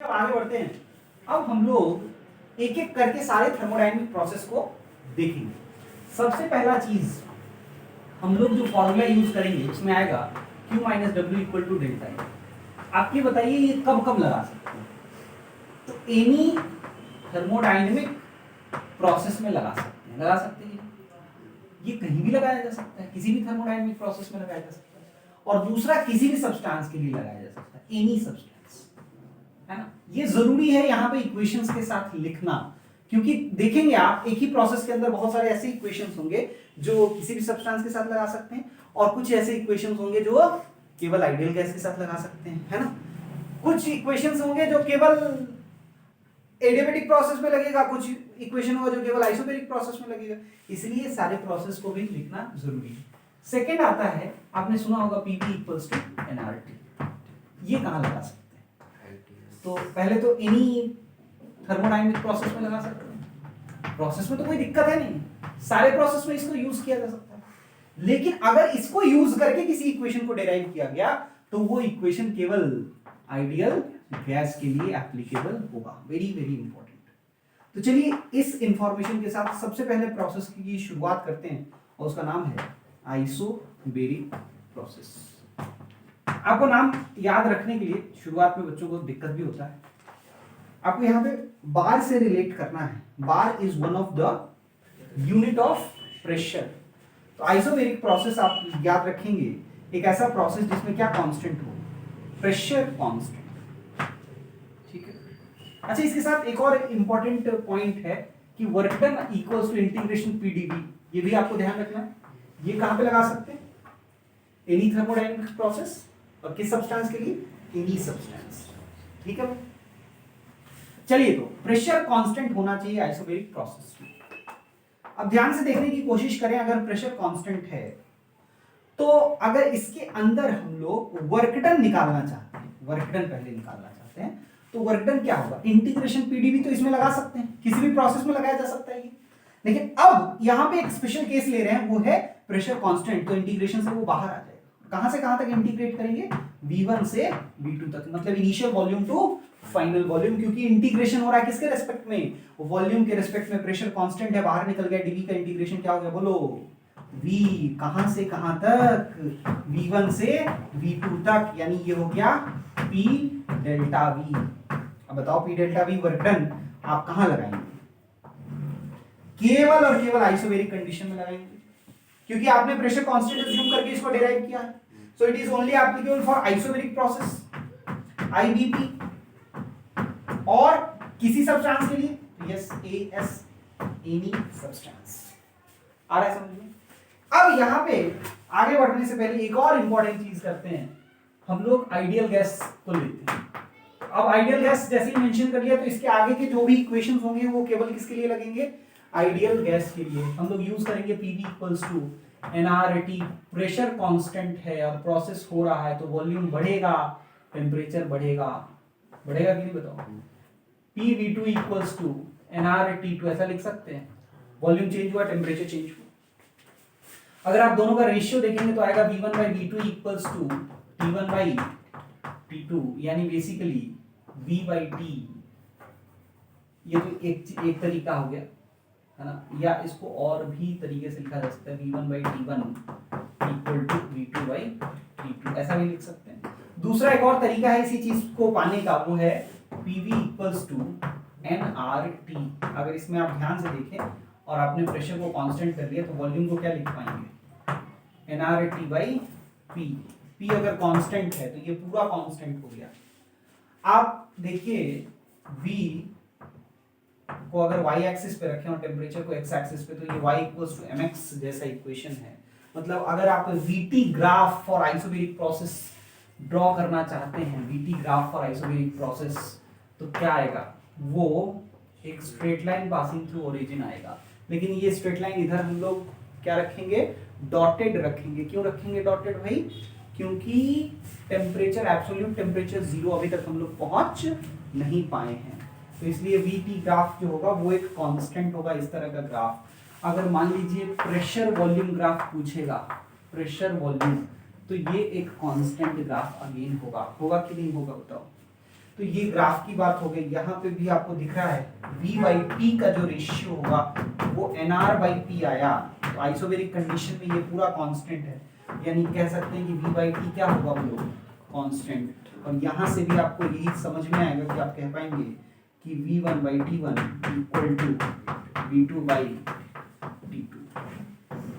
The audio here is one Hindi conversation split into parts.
अब आगे बढ़ते हैं। अब हम लोग एक एक करके सारे थर्मोडायनेमिक प्रोसेस को देखेंगे। सबसे पहला चीज हम लोग जो फॉर्मूला यूज करेंगे उसमें आएगा Q minus W equal to delta E। आपकी बताइए ये कब कब लगा सकते हैं? तो एनी थर्मोडायनेमिक प्रोसेस में लगा सकते हैं। ये कहीं भी लगाया जा सकता है, किसी भी थर्मोडायनेमिक प्रोसेस में लगाया जा सकता है। और दूसरा किसी भी सब्सटेंस के लिए लगाया जा सकता है, एनी सब्सटेंस, है ना। ये जरूरी है यहाँ पे इक्वेशंस के साथ लिखना, क्योंकि देखेंगे आप एक ही प्रोसेस के अंदर बहुत सारे ऐसे इक्वेशंस होंगे जो किसी भी सब्सटेंस के साथ लगा सकते हैं, और कुछ ऐसे इक्वेशंस होंगे जो केवल आइडियल गैस के साथ लगा सकते हैं, है ना। कुछ इक्वेशंस होंगे जो केवल एडियाबैटिक प्रोसेस में लगेगा, कुछ इक्वेशन होगा जो केवल आइसोबैरिक प्रोसेस में लगेगा, इसलिए सारे प्रोसेस को भी लिखना जरूरी है। सेकंड आता है, आपने सुना होगा PV इक्वल्स टू nRT। ये कहां लगा सकते हैं? तो पहले तो एनी थर्मोडायनेमिक प्रोसेस में लगा सकते हैं। प्रोसेस में तो कोई दिक्कत है नहीं, सारे प्रोसेस में इसको यूज किया जा सकता है। लेकिन अगर इसको यूज करके किसी इक्वेशन को डिराइव किया गया तो वो इक्वेशन केवल आइडियल गैस के लिए एप्लीकेबल होगा। Very very important. तो चलिए इस इंफॉर्मेशन के साथ सबसे पहले प्रोसेस की शुरुआत करते हैं, और उसका नाम है आइसोबैरिक प्रोसेस। आपको नाम याद रखने के लिए शुरुआत में बच्चों को दिक्कत भी होता है। आपको यहां पे बार से रिलेट करना है। Bar is one of the unit of pressure. तो आइसोबैरिक प्रोसेस आप याद रखेंगे, एक ऐसा प्रोसेस जिसमें क्या कांस्टेंट हो, प्रेशर कांस्टेंट। ठीक है। अच्छा, इसके साथ एक और इंपॉर्टेंट पॉइंट है कि work done equals to integration PdV। ये भी आपको ध्यान रखना है। ये कहां पे लगा सकते हैं? एनी थर्मोडायनेमिक प्रोसेस, और किस सब्सटेंस के लिए? Any substance. ठीक है। चलिए, तो प्रेशर कांस्टेंट होना चाहिए आइसोबैरिक प्रोसेस में। अब ध्यान से देखने की कोशिश करें, अगर प्रेशर कांस्टेंट है तो अगर इसके अंदर हम लोग वर्क डन निकालना चाहते हैं, वर्क डन पहले निकालना चाहते हैं, तो वर्क डन क्या होगा? इंटीग्रेशन PdV तो इसमें लगा सकते हैं, किसी भी प्रोसेस में लगाया जा सकता है ये। लेकिन अब यहां पे एक स्पेशल केस ले रहे हैं, वो है प्रेशर कांस्टेंट। तो इंटीग्रेशन से वो बाहर आ जाएगा। कहां से कहां तक इंटीग्रेट करेंगे? V1 से V2 तक, मतलब initial volume to final volume, क्योंकि इंटीग्रेशन हो रहा है किसके रेस्पेक्ट में? वॉल्यूम के रेस्पेक्ट में। प्रेशर कांस्टेंट है, बाहर निकल गया, dV का इंटीग्रेशन क्या हो गया बोलो? V कहां से कहां तक? V1 से V2 तक, यानी ये हो गया P डेल्टा V। अब बताओ P delta V work done आप कहां लगाएंगे? केवल और केवल आइसोबैरिक कंडीशन में लगाएंगे, क्योंकि आपने प्रेशर कांस्टेंट अज्यूम करके इसको डिराइव किया है। So it is only applicable for isobaric process, IBP, और किसी सब्सटेंस के लिए यस AS, एनी सब्सटेंस। आ रहा है समझ में? अब यहां पे आगे बढ़ने से पहले एक और इंपॉर्टेंट चीज करते हैं, हम लोग आइडियल गैस को लेते हैं। अब आइडियल गैस जैसे ही मेंशन कर लिया, तो इसके आगे के जो भी इक्वेशंस होंगे वो केवल किसके लिए लगेंगे? आइडियल गैस के लिए। हम लोग यूज करेंगे PV equals to nRT। Pressure constant है और प्रोसेस हो रहा है, तो वॉल्यूम बढ़ेगा, टेम्परेचर बढ़ेगा। बढ़ेगा कि नहीं बताओ? PV2 इक्वल्स टू nRT2, ऐसा लिख सकते हैं। वॉल्यूम चेंज हुआ, टेम्परेचर चेंज हुआ। अगर आप दोनों का रेशियो देखेंगे तो आएगा V1 by V2 equals to T1 by T2, यानी बेसिकली V by T। ये तो एक तरीका हो गया, है ना। या इसको और भी तरीके से लिखा जा सकता है, V1 by T1 equal to V2 by T2, ऐसा भी लिख सकते हैं। दूसरा एक और तरीका है इसी चीज को पाने का, वो है PV इक्वल्स टू nRT। अगर इसमें आप ध्यान से देखें और आपने प्रेशर को कांस्टेंट कर लिया, तो वॉल्यूम को क्या लिख पाएंगे? nRT by P। P अगर कांस्टेंट है तो ये पूरा कांस्टेंट हो गया। आप देखिए V को अगर y एक्सिस पे रखें और टेम्परेचर को x एक्सिस पे, तो ये y इक्वल्स टू mx जैसा इक्वेशन है। मतलब अगर आप VT graph for isobaric process draw करना चाहते हैं, VT graph for isobaric process, तो क्या आएगा? वो एक straight line passing through origin आएगा। लेकिन ये स्ट्रेट लाइन इधर हम लोग क्या रखेंगे? डॉटेड रखेंगे। क्यों रखेंगे डॉटेड भाई? क्योंकि टेम्परेचर, एब्सोल्यूट टेम्परेचर 0 अभी तक हम लोग पहुंच नहीं पाए हैं, तो इसलिए VT ग्राफ जो होगा वो एक कांस्टेंट होगा, इस तरह का ग्राफ। अगर मान लीजिए प्रेशर वॉल्यूम ग्राफ पूछेगा, प्रेशर वॉल्यूम, तो ये एक कांस्टेंट ग्राफ अगेन होगा। होगा कि नहीं होगा बताओ? तो ये ग्राफ की बात हो गई। यहाँ पे भी आपको दिख रहा है V/T का जो रेशियो होगा वो NR/P आया, तो आइसोबैरिक कंडीशन में ये पूरा कांस्टेंट है, यानी कह सकते हैं कि V/T क्या होगा वो लोग कांस्टेंट। और यहाँ से भी आपको यही समझ में आएगा कि आप कह पाएंगे कि V1/T1 इक्वल टू V2/T2।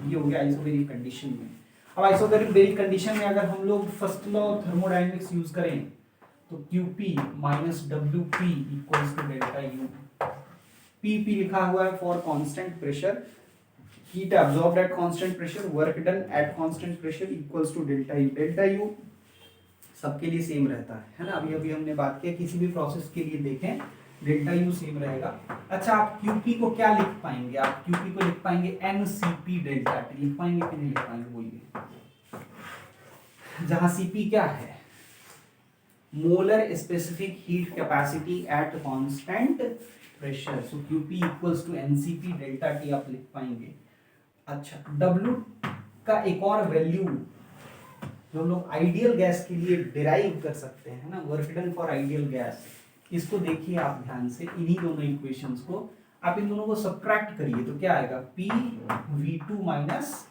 ये हो गया आइसोबैरिक कंडीशन में। अब आइसोबैरिक कंडीशन में अगर हम लोग first law of thermodynamics use करें तो QP minus WP equals to delta U। PP लिखा हुआ है for constant pressure, heat absorbed at constant pressure, work done at constant pressure equals to delta U। Delta U सबके लिए सेम रहता है ना, अभी अभी हमने बात किया, किसी भी प्रोसेस के लिए देखें डेल्टा U सेम रहेगा। अच्छा, आप QP को क्या लिख पाएंगे? आप QP को लिख पाएंगे NCP डेल्टा T, लिख पाएंगे कि नहीं लिख पाएंगे बोलिए? जहां CP क्या है? Molar specific heat capacity at constant pressure, so QP equals to NCP delta T आप लिख पाएंगे। अच्छा, W का एक और वैल्यू जो हम लोग आइडियल गैस के लिए डिराइव कर सकते हैं ना, work done for ideal gas, इसको देखिए आप ध्यान से, इन्हीं दोनों इक्वेशंस को आप इन दोनों को सब्ट्रैक्ट करिए तो क्या आएगा? P V2 minus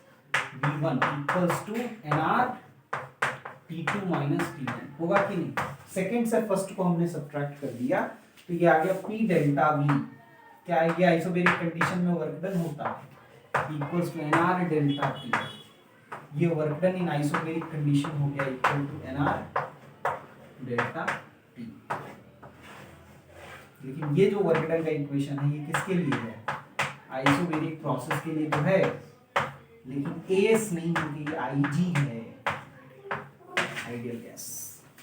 V1 equals to NR T2 minus T1 होगा कि नहीं? सेकंड से फर्स्ट को हमने सब्ट्रैक्ट कर दिया तो ये आ गया P डेल्टा V, क्या है? ये आइसोबैरिक कंडीशन में वर्क डन होता है equals to NR delta T। ये work done in isobaric condition हो गया equal to NR delta T। लेकिन ये जो वर्क डन का इक्वेशन है ये किसके लिए है? आइसोबैरिक प्रोसेस के लिए तो है, लेकिन AS नहीं होगी, ये IG है, आइडियल गैस,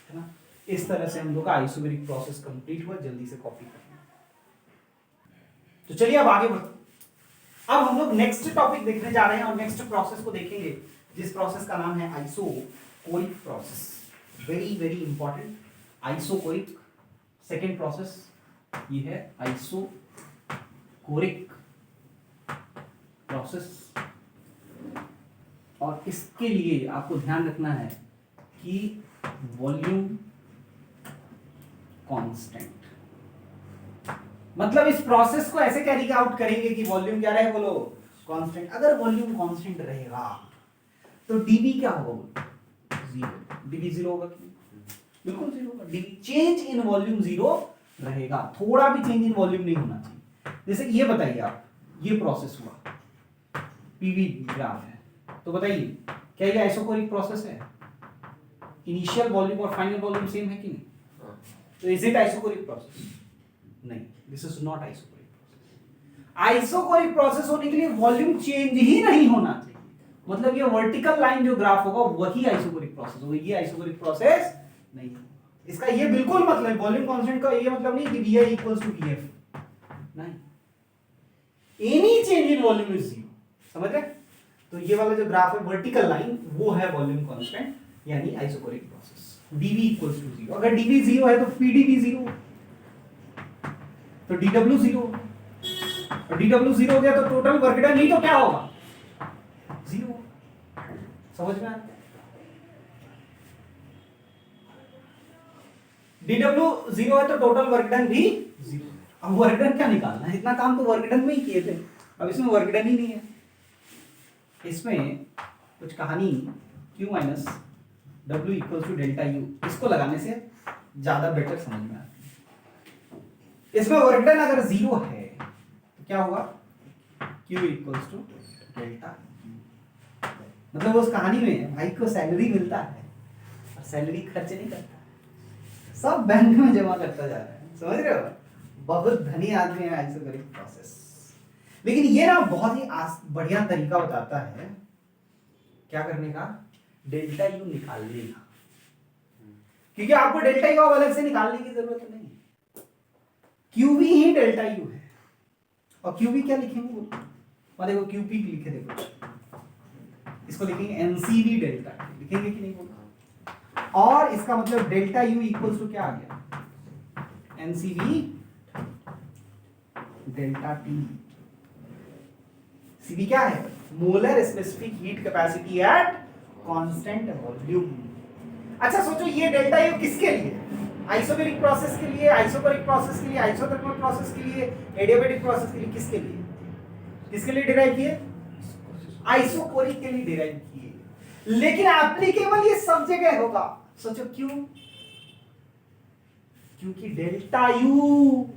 है ना। इस तरह से हम लोग का आइसोबैरिक प्रोसेस कंप्लीट हुआ। जल्दी से कॉपी करना। तो चलिए अब आगे बढ़ते। अब हम लोग नेक्स्ट टॉपिक देखने जा रहे हैं और नेक्स्ट प्रोसेस को देखेंगे जिस प्रोसेस का नाम है isochoric process. Very very important, isochoric second process ये है आइसोकोरिक प्रोसेस। और इसके लिए आपको ध्यान रखना है कि वॉल्यूम कांस्टेंट, मतलब इस प्रोसेस को ऐसे कैरी आउट करेंगे कि वॉल्यूम क्या रहे? बोलो कांस्टेंट। अगर वॉल्यूम कांस्टेंट रहेगा तो डीवी क्या होगा? जीरो। डीवी जीरो होगा कि बिल्कुल जीरो होगा। DV change in volume zero रहेगा, थोड़ा भी चेंज इन वॉल्यूम नहीं होना चाहिए। जैसे ये बताइए आप, ये प्रोसेस हुआ, पीवी ग्राफ है, तो बताइए क्या ये आइसोकोरिक प्रोसेस है? इनिशियल वॉल्यूम और फाइनल वॉल्यूम सेम है कि नहीं? तो इज इट आइसोकोरिक प्रोसेस? नहीं, this is not isochoric process. Isochoric process होने के लिए वॉल्यूम चेंज ही नहीं होना चाहिए, मतलब ये वर्टिकल लाइन जो ग्राफ होगा वही आइसोकोरिक प्रोसेस होगा। ये आइसोकोरिक प्रोसेस नहीं है। इसका ये बिल्कुल मतलब वॉल्यूम कांस्टेंट का ये मतलब नहीं कि Vi इक्वल्स टू Vf, नहीं, any change in volume is zero, समझ रहे? तो ये वाला जो ग्राफ है वर्टिकल लाइन वो है वॉल्यूम कांस्टेंट, यानी isochoric process. dV equals to zero, अगर dV जीरो है तो PdV जीरो, तो dW जीरो, और dW जीरो हो गया तो टोटल वर्क डन नहीं तो क्या होगा? जीरो। समझ में आया? dW जीरो है तो टोटल वर्क डन भी जीरो। अब वर्क डन क्या निकालना है? इतना काम तो वर्क डन में ही किए थे, अब इसमें वर्क डन ही नहीं है। इसमें कुछ कहानी Q minus W equals to delta U, इसको लगाने से ज्यादा बेटर समझ में आती है। इसमें वर्क डन अगर जीरो है तो क्या होगा? Q इक्वल्स टू डेल्टा, मतलब उस कहानी में भाई को सैलरी मिलता है और सैलरी खर्च नहीं करता, सब बैंक में जमा करता जा रहा है, समझ रहे हो? बहुत धनी आदमी है आइसोकोरिक प्रोसेस। लेकिन ये ना बहुत ही बढ़िया तरीका बताता है क्या करने का? डेल्टा यू निकालने का, क्योंकि आपको डेल्टा यू अलग से निकालने की जरूरत नहीं है, क्यूवी ही डेल्टा यू है। और क्यूवी क्या लिखेंगे बोलो? और देखो क्यूपी लिखे, देखो इसको लिखेंगे एनसीवी डेल्टा, लिखेंगे कि नहीं बोलो? और इसका मतलब डेल्टा यू इक्वल्स टू क्या आ गया? NCV delta T. सीवी क्या है? Molar specific heat capacity at constant volume. अच्छा सोचो, ये डेल्टा यू किसके लिए? आइसोबैरिक प्रोसेस के लिए, आइसोबैरिक प्रोसेस के लिए, आइसोथर्मल प्रोसेस के लिए, एडियाबैटिक प्रोसेस के लिए, किसके लिए डिराइव किए? आइसोकोरिक के लिए डिराइव किए। लेकिन एप्लीकेबल ये सब जगह होगा। सोचो क्यों? क्योंकि डेल्टा यू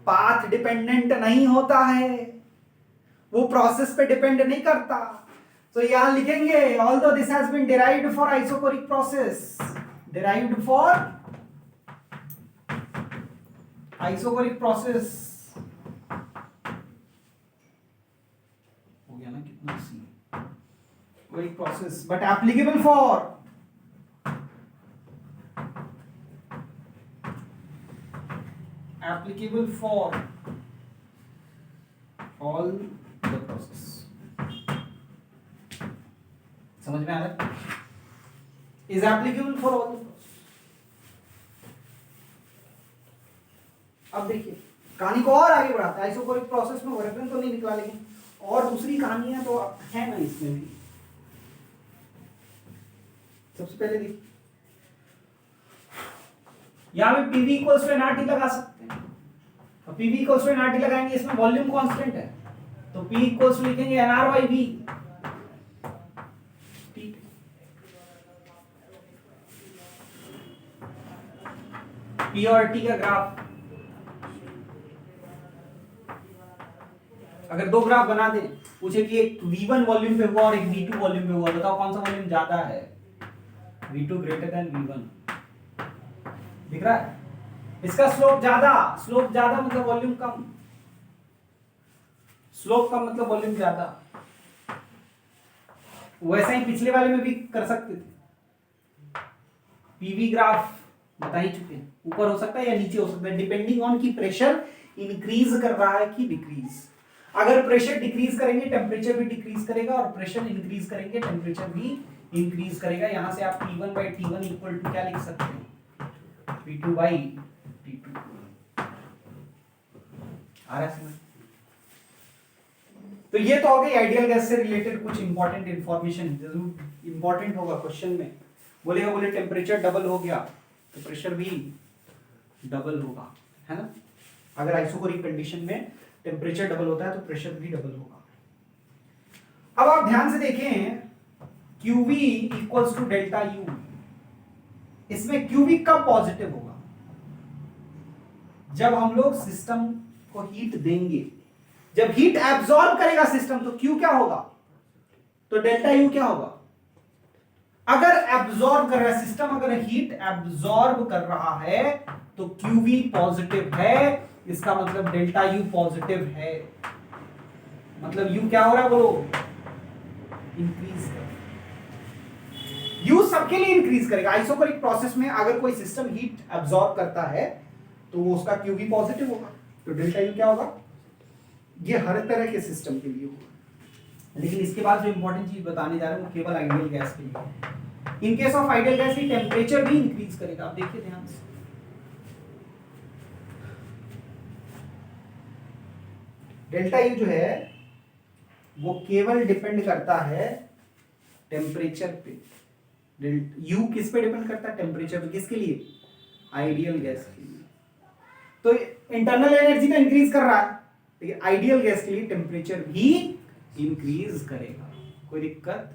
पाथ डिपेंडेंट नहीं होता है, वो प्रोसेस पे डिपेंड नहीं करता। तो यहां लिखेंगे although this has been derived for isochoric process, derived for isochoric process. हो गया ना कितना isochoric process, but applicable for all the process। समझ में आ रहा है? is applicable for all the process। अब देखिए कहानी को और आगे बढ़ाते हैं। आइसोकोरिक प्रोसेस में वर्णन तो नहीं निकला, लेकिन और दूसरी कहानियां तो है ना इसमें भी। सबसे पहले देखिए यहां पे पीवी इक्वल्स टू एनआरटी लगा सकते हैं। तो पीवी इक्वल्स टू एनआरटी लगाएंगे, इसमें वॉल्यूम कांस्टेंट है तो पी इक्वल्स टू लिखेंगे एनआर बाई वी। ठीक है, पी और टी का ग्राफ, अगर दो ग्राफ बना दें, पूछे कि एक V1 वॉल्यूम पे हुआ और एक V2 वॉल्यूम पे हुआ, बताओ कौन सा वॉल्यूम ज्यादा है? V2 greater than V1। दिख रहा है? इसका स्लोप ज्यादा मतलब वॉल्यूम कम, स्लोप कम मतलब वॉल्यूम ज्यादा। वैसा ही पिछले वाले में भी कर सकते थे। पीवी ग्राफ बता ही चुके हैं, ऊपर हो सकता है या नीचे हो सकता है, डिपेंडिंग ऑन की प्रेशर इंक्रीज कर रहा है कि डिक्रीज। अगर प्रेशर डिक्रीज करेंगे टेम्परेचर भी डिक्रीज करेगा, और प्रेशर इंक्रीज करेंगे टेम्परेचर भी इंक्रीज करेगा। यहां से आप P1 by T1 equal to क्या लिख सकते हैं? P2 by T2। आ रहा है समझ? तो ये तो हो गई आइडियल गैस से रिलेटेड कुछ इंपॉर्टेंट इंफॉर्मेशन। जरूर इंपॉर्टेंट होगा, क्वेश्चन में बोलेगा, बोले टेम्परेचर डबल हो गया तो प्रेशर भी डबल होगा, है ना? अगर आइसोकोरिक कंडीशन में टेम्परेचर डबल होता है तो प्रेशर भी डबल होगा। अब आप ध्यान से देखें, QV equals to delta U, इसमें QV कब पॉजिटिव होगा? जब हम लोग सिस्टम को हीट देंगे, जब हीट एब्जॉर्ब करेगा सिस्टम तो Q क्या होगा? तो डेल्टा यू क्या होगा? अगर एब्जॉर्ब कर रहा है सिस्टम, अगर हीट एब्जॉर्ब कर रहा है तो QV पॉजिटिव है, इसका मतलब डेल्टा यू पॉजिटिव है। मतलब यू क्या हो रहा है बोलो? इंक्रीज कर, यू सबके लिए इंक्रीज करेगा। आइसोकोरिक प्रोसेस में अगर कोई सिस्टम हीट एब्जॉर्ब करता है तो वो उसका QV पॉजिटिव होगा, तो डेल्टा यू क्या होगा? ये हर तरह के सिस्टम के लिए होगा। लेकिन इसके बाद जो इंपॉर्टेंट चीज बताने जा रहे हैं वो केवल आइडियल गैस के लिए। इन केस ऑफ आइडियल गैस की टेम्परेचर भी इंक्रीज करेगा। आप देखिए ध्यान से, डेल्टा यू जो है वो केवल डिपेंड करता है टेम्परेचर पे। यू किस पे डिपेंड करता है? टेम्परेचर पे। किसके लिए? आइडियल गैस के लिए। तो इंटरनल एनर्जी तो इंक्रीज कर रहा है, लेकिन आइडियल गैस के लिए टेम्परेचर भी इंक्रीज करेगा। कोई दिक्कत?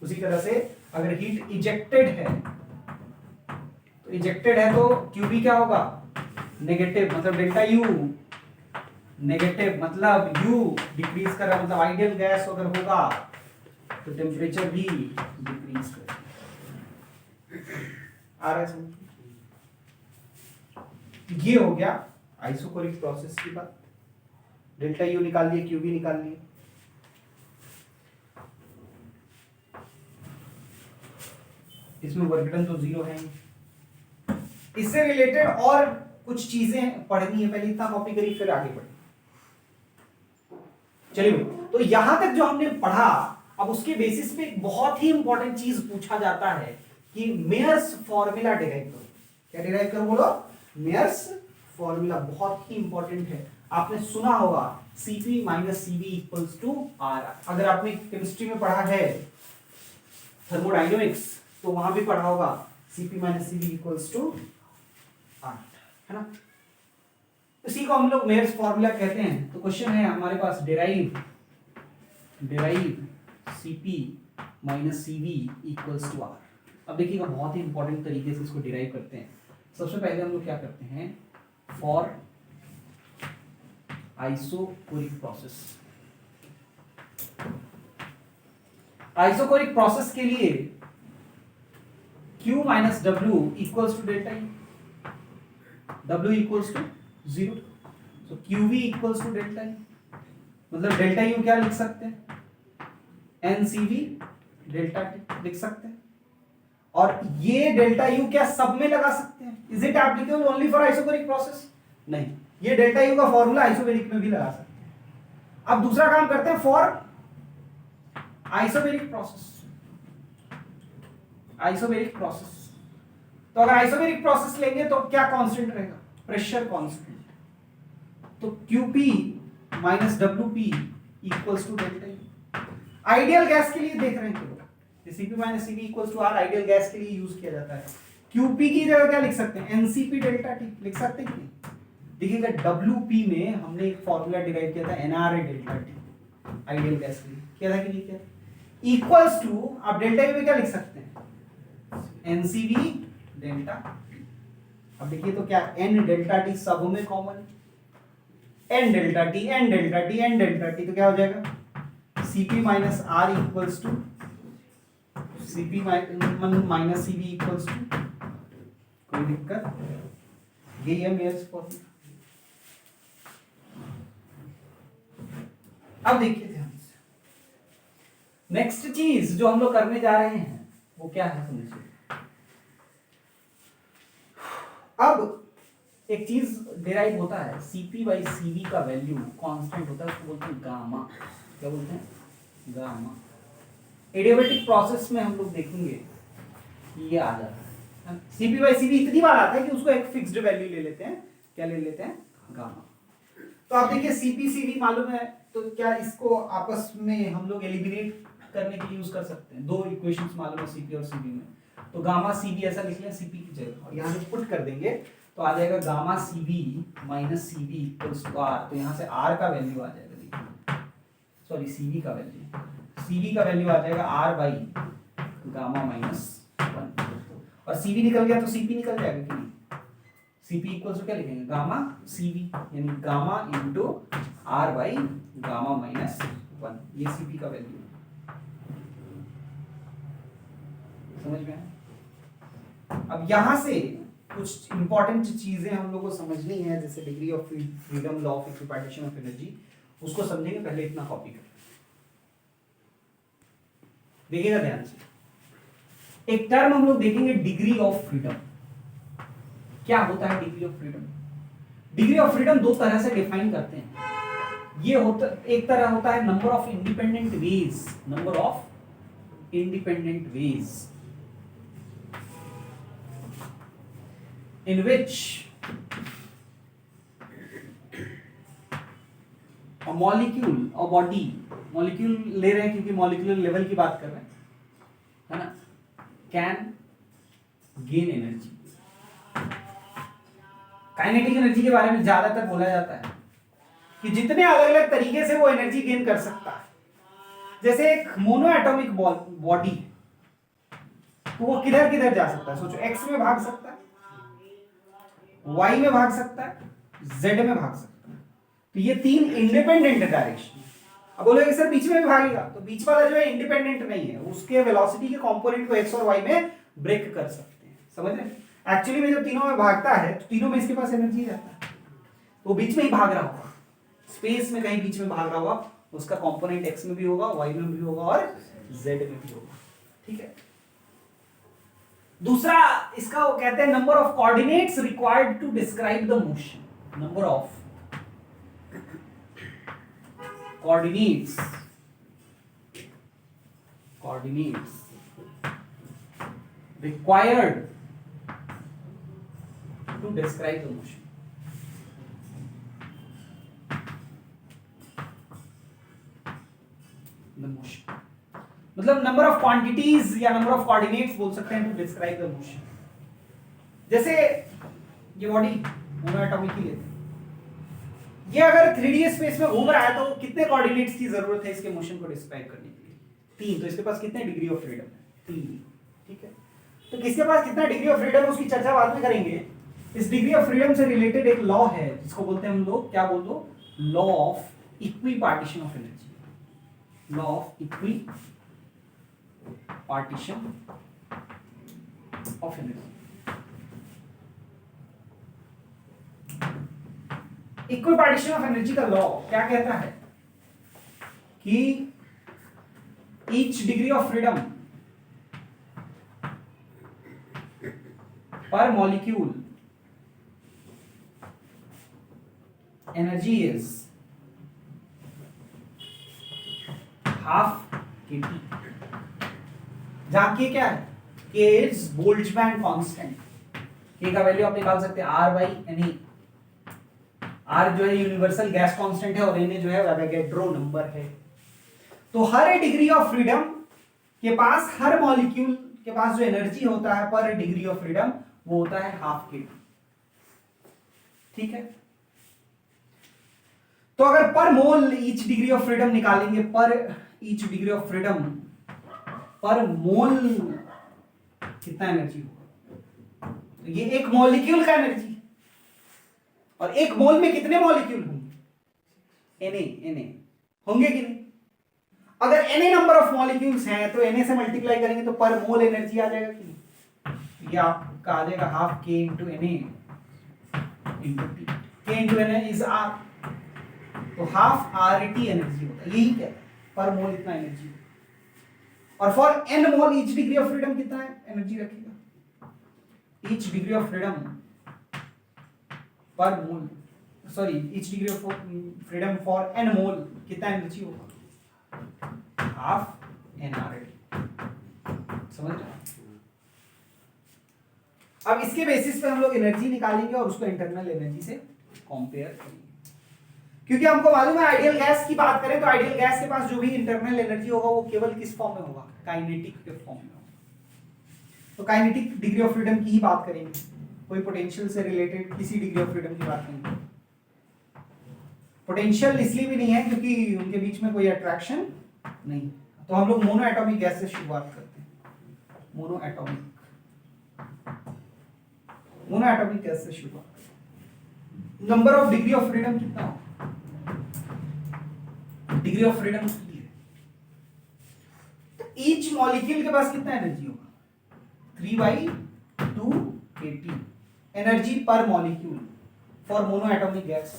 उसी तरह से अगर हीट इजेक्टेड है तो QV क्या होगा? नेगेटिव, मतलब डेल्टा यू नेगेटिव, मतलब यू डिक्रीज कर रहा है, मतलब आइडियल गैस अगर होगा तो टेम्परेचर भी डिक्रीज करेगा। आ रहा है समझ? ये हो गया आइसोकोरिक प्रोसेस की बात। डेल्टा यू निकाल लिए, QV निकाल लिए। इसमें वर्क डन तो जीरो है। इससे रिलेटेड और कुछ चीजें पढ़नी है, पहले इतना कॉपी करिए फिर आगे बढ़े। चलिए, तो यहां तक जो हमने पढ़ा, अब उसके बेसिस पे एक बहुत ही इंपॉर्टेंट चीज पूछा जाता है कि मेयर्स फॉर्मूला डिराइव करो। क्या डिराइव करो बोलो? मेयर्स फॉर्मूला बहुत ही इंपॉर्टेंट है। आपने सुना होगा Cp minus Cv equals to R। अगर आपने केमिस्ट्री में पढ़ा है थर्मोडायनेमिक्स तो वहां भी पढ़ा होगा Cp minus Cv equals to R, है ना। इसी को हम लोग मेयर्स फॉर्मूला कहते हैं। तो क्वेश्चन है हमारे पास derive Cp minus Cv equals to R। अब देखिएगा बहुत ही इंपॉर्टेंट तरीके से इसको डिराइव करते हैं। सबसे पहले हम लोग क्या करते हैं, for isochoric process, isochoric process के लिए Q minus W equals to delta E, W equals to 0, so QV equals to delta E। मतलब डेल्टा U क्या लिख सकते हैं, NCV डेल्टा T लिख सकते हैं। और ये डेल्टा U क्या सब में लगा सकते हैं? Is it applicable only for isochoric process? नहीं, ये डेल्टा U का फॉर्मूला आइसोबेरिक में भी लगा सकते हैं। अब दूसरा काम करते हैं for isobaric process, isobaric process. तो अगर आइसोबेरिक प्रोसेस लेंगे तो क्या कांस्टेंट रहेगा, प्रेशर कांस्टेंट। तो QP minus WP equals to delta E। Ideal gas के लिए देख रहे हैं केवल, Cp minus Cv equals to R ideal gas के लिए यूज किया जाता है। QP की जगह क्या लिख सकते हैं, NCP डेल्टा T लिख सकते हैं कि नहीं। देखिएगा WP में हमने एक फॉर्मूला डिराइव किया था NRA delta T ideal gas के लिए, किया था कि नहीं किया, इक्वल्स टू आप डेल्टा U में क्या लिख सकते हैं, NCV डेल्टा T। अब देखिए तो क्या N डेल्टा T सब में कॉमन है, N delta T N delta T N delta T, तो क्या हो जाएगा Cp minus R equals to Cp minus Cv equals to, कोई दिक्कत, यही है मेयर्स फॉर्मूला। अब देखिए ध्यान से, नेक्स्ट चीज जो हम लोग करने जा रहे हैं वो क्या है समझिए। अब एक चीज डिराइव होता है, Cp बाई Cv का वैल्यू कांस्टेंट होता है, उसको बोलते हैं गामा। क्या बोलते हैं, गामा। एडियाबेटिक प्रोसेस में हम लोग देखेंगे ये आ जाता है, Cp बाई Cv इतनी बार आता है कि उसको एक फिक्स्ड वैल्यू ले लेते हैं, क्या ले लेते हैं, गामा। तो आप देखिए Cp Cv मालूम है, तो क्या इसको आपस में हम लोग एलिमिनेट करने के लिए यूज कर सकते हैं। दो इक्वेशंस मालूम है Cp और Cv में, तो गामा Cv ऐसा लिख लें Cp की जगह, और यहाँ पे पुट कर देंगे तो आ जाएगा gamma Cv minus Cv equals to R। तो यहाँ से R का वैल्यू आ जाएगा, देखिए सॉरी Cv का वैल्यू, Cv का वैल्यू आ जाएगा R बाई गामा माइनस 1, और Cv निकल गया तो Cp निकल जाएगा कि नहीं। Cp इक्वल्स टू क्या लिखेंगे, गामा Cv, यानी gamma into R by gamma minus 1, ये Cp का वैल्यू है। समझ में आया। अब यहां से कुछ इंपॉर्टेंट चीजें हम लोग को समझनी है, जैसे degree of freedom, law of equipartition of energy, उसको समझेंगे। पहले इतना कॉपी कर देखिएगा ध्यान से। एक टर्म हम लोग देखेंगे डिग्री ऑफ फ्रीडम। क्या होता है degree of freedom? Degree of freedom दो तरह से डिफाइन करते हैं। ये होता, एक तरह होता है number of independent ways, number of independent ways in which a molecule or body, molecule ले रहे हैं क्योंकि molecular level की बात कर रहे हैं, है ना, can gain energy। Kinetic energy के बारे में ज्यादातर बोला जाता है कि जितने अलग अलग तरीके से वो एनर्जी गेन कर सकता है। जैसे एक मोनो एटॉमिक बॉडी, तो वो किधर किधर जा सकता है, सोचो, एक्स में भाग सकता है, वाई में भाग सकता है, जेड में भाग सकता है। तो ये तीन इंडिपेंडेंट डायरेक्शन। अब बोलोगे सर बीच में भी भागेगा, तो बीच वाला जो है इंडिपेंडेंट नहीं है, उसके वेलोसिटी के कंपोनेंट को एक्स और वाई में ब्रेक कर सकते हैं। समझ रहे? एक्चुअली में जब तीनों में भागता है तो तीनों में इसके पास एनर्जी रहता है, वो बीच में ही भाग रहा होगा, स्पेस में कहीं बीच में भाग रहा होगा, उसका कंपोनेंट एक्स में भी होगा, वाई में भी होगा और जेड में भी होगा। ठीक है। दूसरा इसका वो कहते हैं number of coordinates required to describe the motion. Number of coordinates required to describe the motion। मतलब नंबर ऑफ क्वांटिटीज या नंबर ऑफ कोऑर्डिनेट्स बोल सकते हैं टू डिस्क्राइब द मोशन। जैसे ये बॉडी मोनोएटॉमिक ही लेते हैं, ये अगर 3D स्पेस में घूम रहा है तो कितने कोऑर्डिनेट्स की जरूरत है इसके मोशन को डिस्क्राइब करने के लिए? 3। तो इसके पास कितने डिग्री ऑफ फ्रीडम है? 3। ठीक है, तो किसके पास कितना डिग्री ऑफ फ्रीडम है उसकी चर्चा बाद में करेंगे। इस डिग्री ऑफ फ्रीडम से रिलेटेड एक लॉ है जिसको बोलते हैं हम लोग, क्या बोल दो, law of equi partition of energy. Law of equi partition of energy. Equal partition of energy का लॉ क्या कहता है कि ईच डिग्री ऑफ फ्रीडम पर molecule energy is half kT, जहां के क्या है, के इज बोल्ट्जमैन कांस्टेंट। के का वैल्यू आप निकाल सकते हैं R/Na। R जो है यूनिवर्सल गैस कांस्टेंट है और Na जो है एवोगैड्रो नंबर है। तो हर डिग्री ऑफ फ्रीडम के पास, हर मॉलिक्यूल के पास जो एनर्जी होता है पर डिग्री ऑफ फ्रीडम वो होता है हाफ kT। ठीक है, तो अगर पर मोल ईच डिग्री ऑफ फ्रीडम निकालेंगे, पर each degree of freedom per मोल कितना एनर्जी होगा, तो ये एक मॉलिक्यूल का एनर्जी, और एक मोल में कितने मॉलिक्यूल होंगे, Na होंगे कि नहीं? अगर Na नंबर ऑफ मॉलिक्यूल्स हैं तो Na से मल्टीप्लाई करेंगे तो पर मोल एनर्जी आ जाएगा कि नहीं? ये आपका आ जाएगा half k into Na into T। k into Na is R, तो हाफ RT एनर्जी होता है, यही क्या है, पर मोल इतना एनर्जी। और for n mole each degree of freedom कितना एनर्जी रखेगा, each degree of freedom per mole, sorry each degree of freedom for n mole कितना एनर्जी होगा, हाफ nRT। समझ रहे? अब इसके बेसिस पे हम लोग एनर्जी निकालेंगे और उसको इंटरनल एनर्जी से कंपेयर करेंगे, क्योंकि हमको मालूम है आइडियल गैस की बात करें तो आइडियल गैस के पास जो भी इंटरनल एनर्जी होगा वो केवल किस फॉर्म में होगा, काइनेटिक के फॉर्म में होगा। तो काइनेटिक डिग्री ऑफ फ्रीडम की ही बात करेंगे, कोई पोटेंशियल से रिलेटेड किसी डिग्री ऑफ फ्रीडम की बात नहीं। पोटेंशियल इसलिए भी नहीं है क्योंकि उनके बीच में कोई अट्रैक्शन नहीं। तो हम लोग मोनो एटॉमिक गैस से शुरुआत करते हैं, मोनो एटॉमिक गैस से शुरुआत। Number of degree of freedom कितना हो, डिग्री ऑफ फ्रीडम की है, तो ईच मॉलिक्यूल के पास कितना एनर्जी होगा, 3/2 kT एनर्जी पर molecule for mono atomic gas.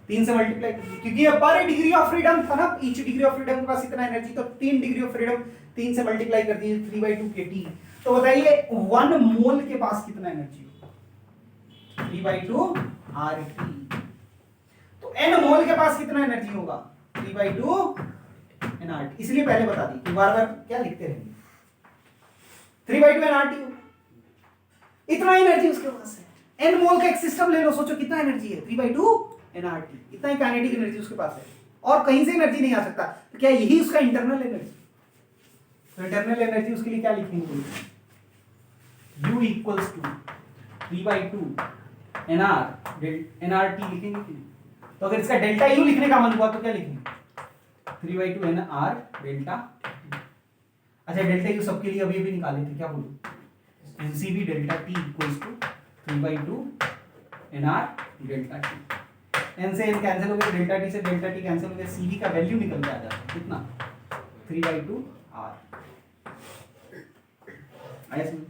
3 से मल्टीप्लाई कीजिए क्योंकि ये पर डिग्री ऑफ फ्रीडम था ना, ईच डिग्री ऑफ फ्रीडम के पास इतना एनर्जी, तो 3 डिग्री ऑफ फ्रीडम 3 से मल्टीप्लाई कर दीजिए 3/2 kT। तो बताइए 1 मोल के पास कितना एनर्जी होगा, 3/2 RT। तो n मोल के पास कितना एनर्जी होगा, 3/2 nRT। इसलिए पहले बता दी कि बार बार क्या लिखते रहेंगे, 3/2 nRT इतना एनर्जी उसके पास है। n मोल का एक सिस्टम ले लो, सोचो कितना एनर्जी है, 3/2 nRT, इतना ही काइनेटिक एनर्जी उसके पास है और कहीं से एनर्जी नहीं आ सकता। तो क्या यही उसका इंटरनल एनर्जी? तो इंटरनल एनर्जी उसके लिए क्या लिखेंगे, U इक्वल्स टू 3/2 nRT लिखेंगे कि नहीं? तो अगर इसका डेल्टा U लिखने का मन हुआ तो क्या लिखेंगे, 3/2 nR डेल्टा। अच्छा डेल्टा U सबके लिए अभी निकाले थे, क्या बोलूं, NCV delta T equals to 3/2 nR delta T। n से n कैंसिल हो गया, डेल्टा T से डेल्टा T कैंसिल हो गया, CV का वैल्यू निकल के आ जाता है कितना, 3/2 R। आया समझ?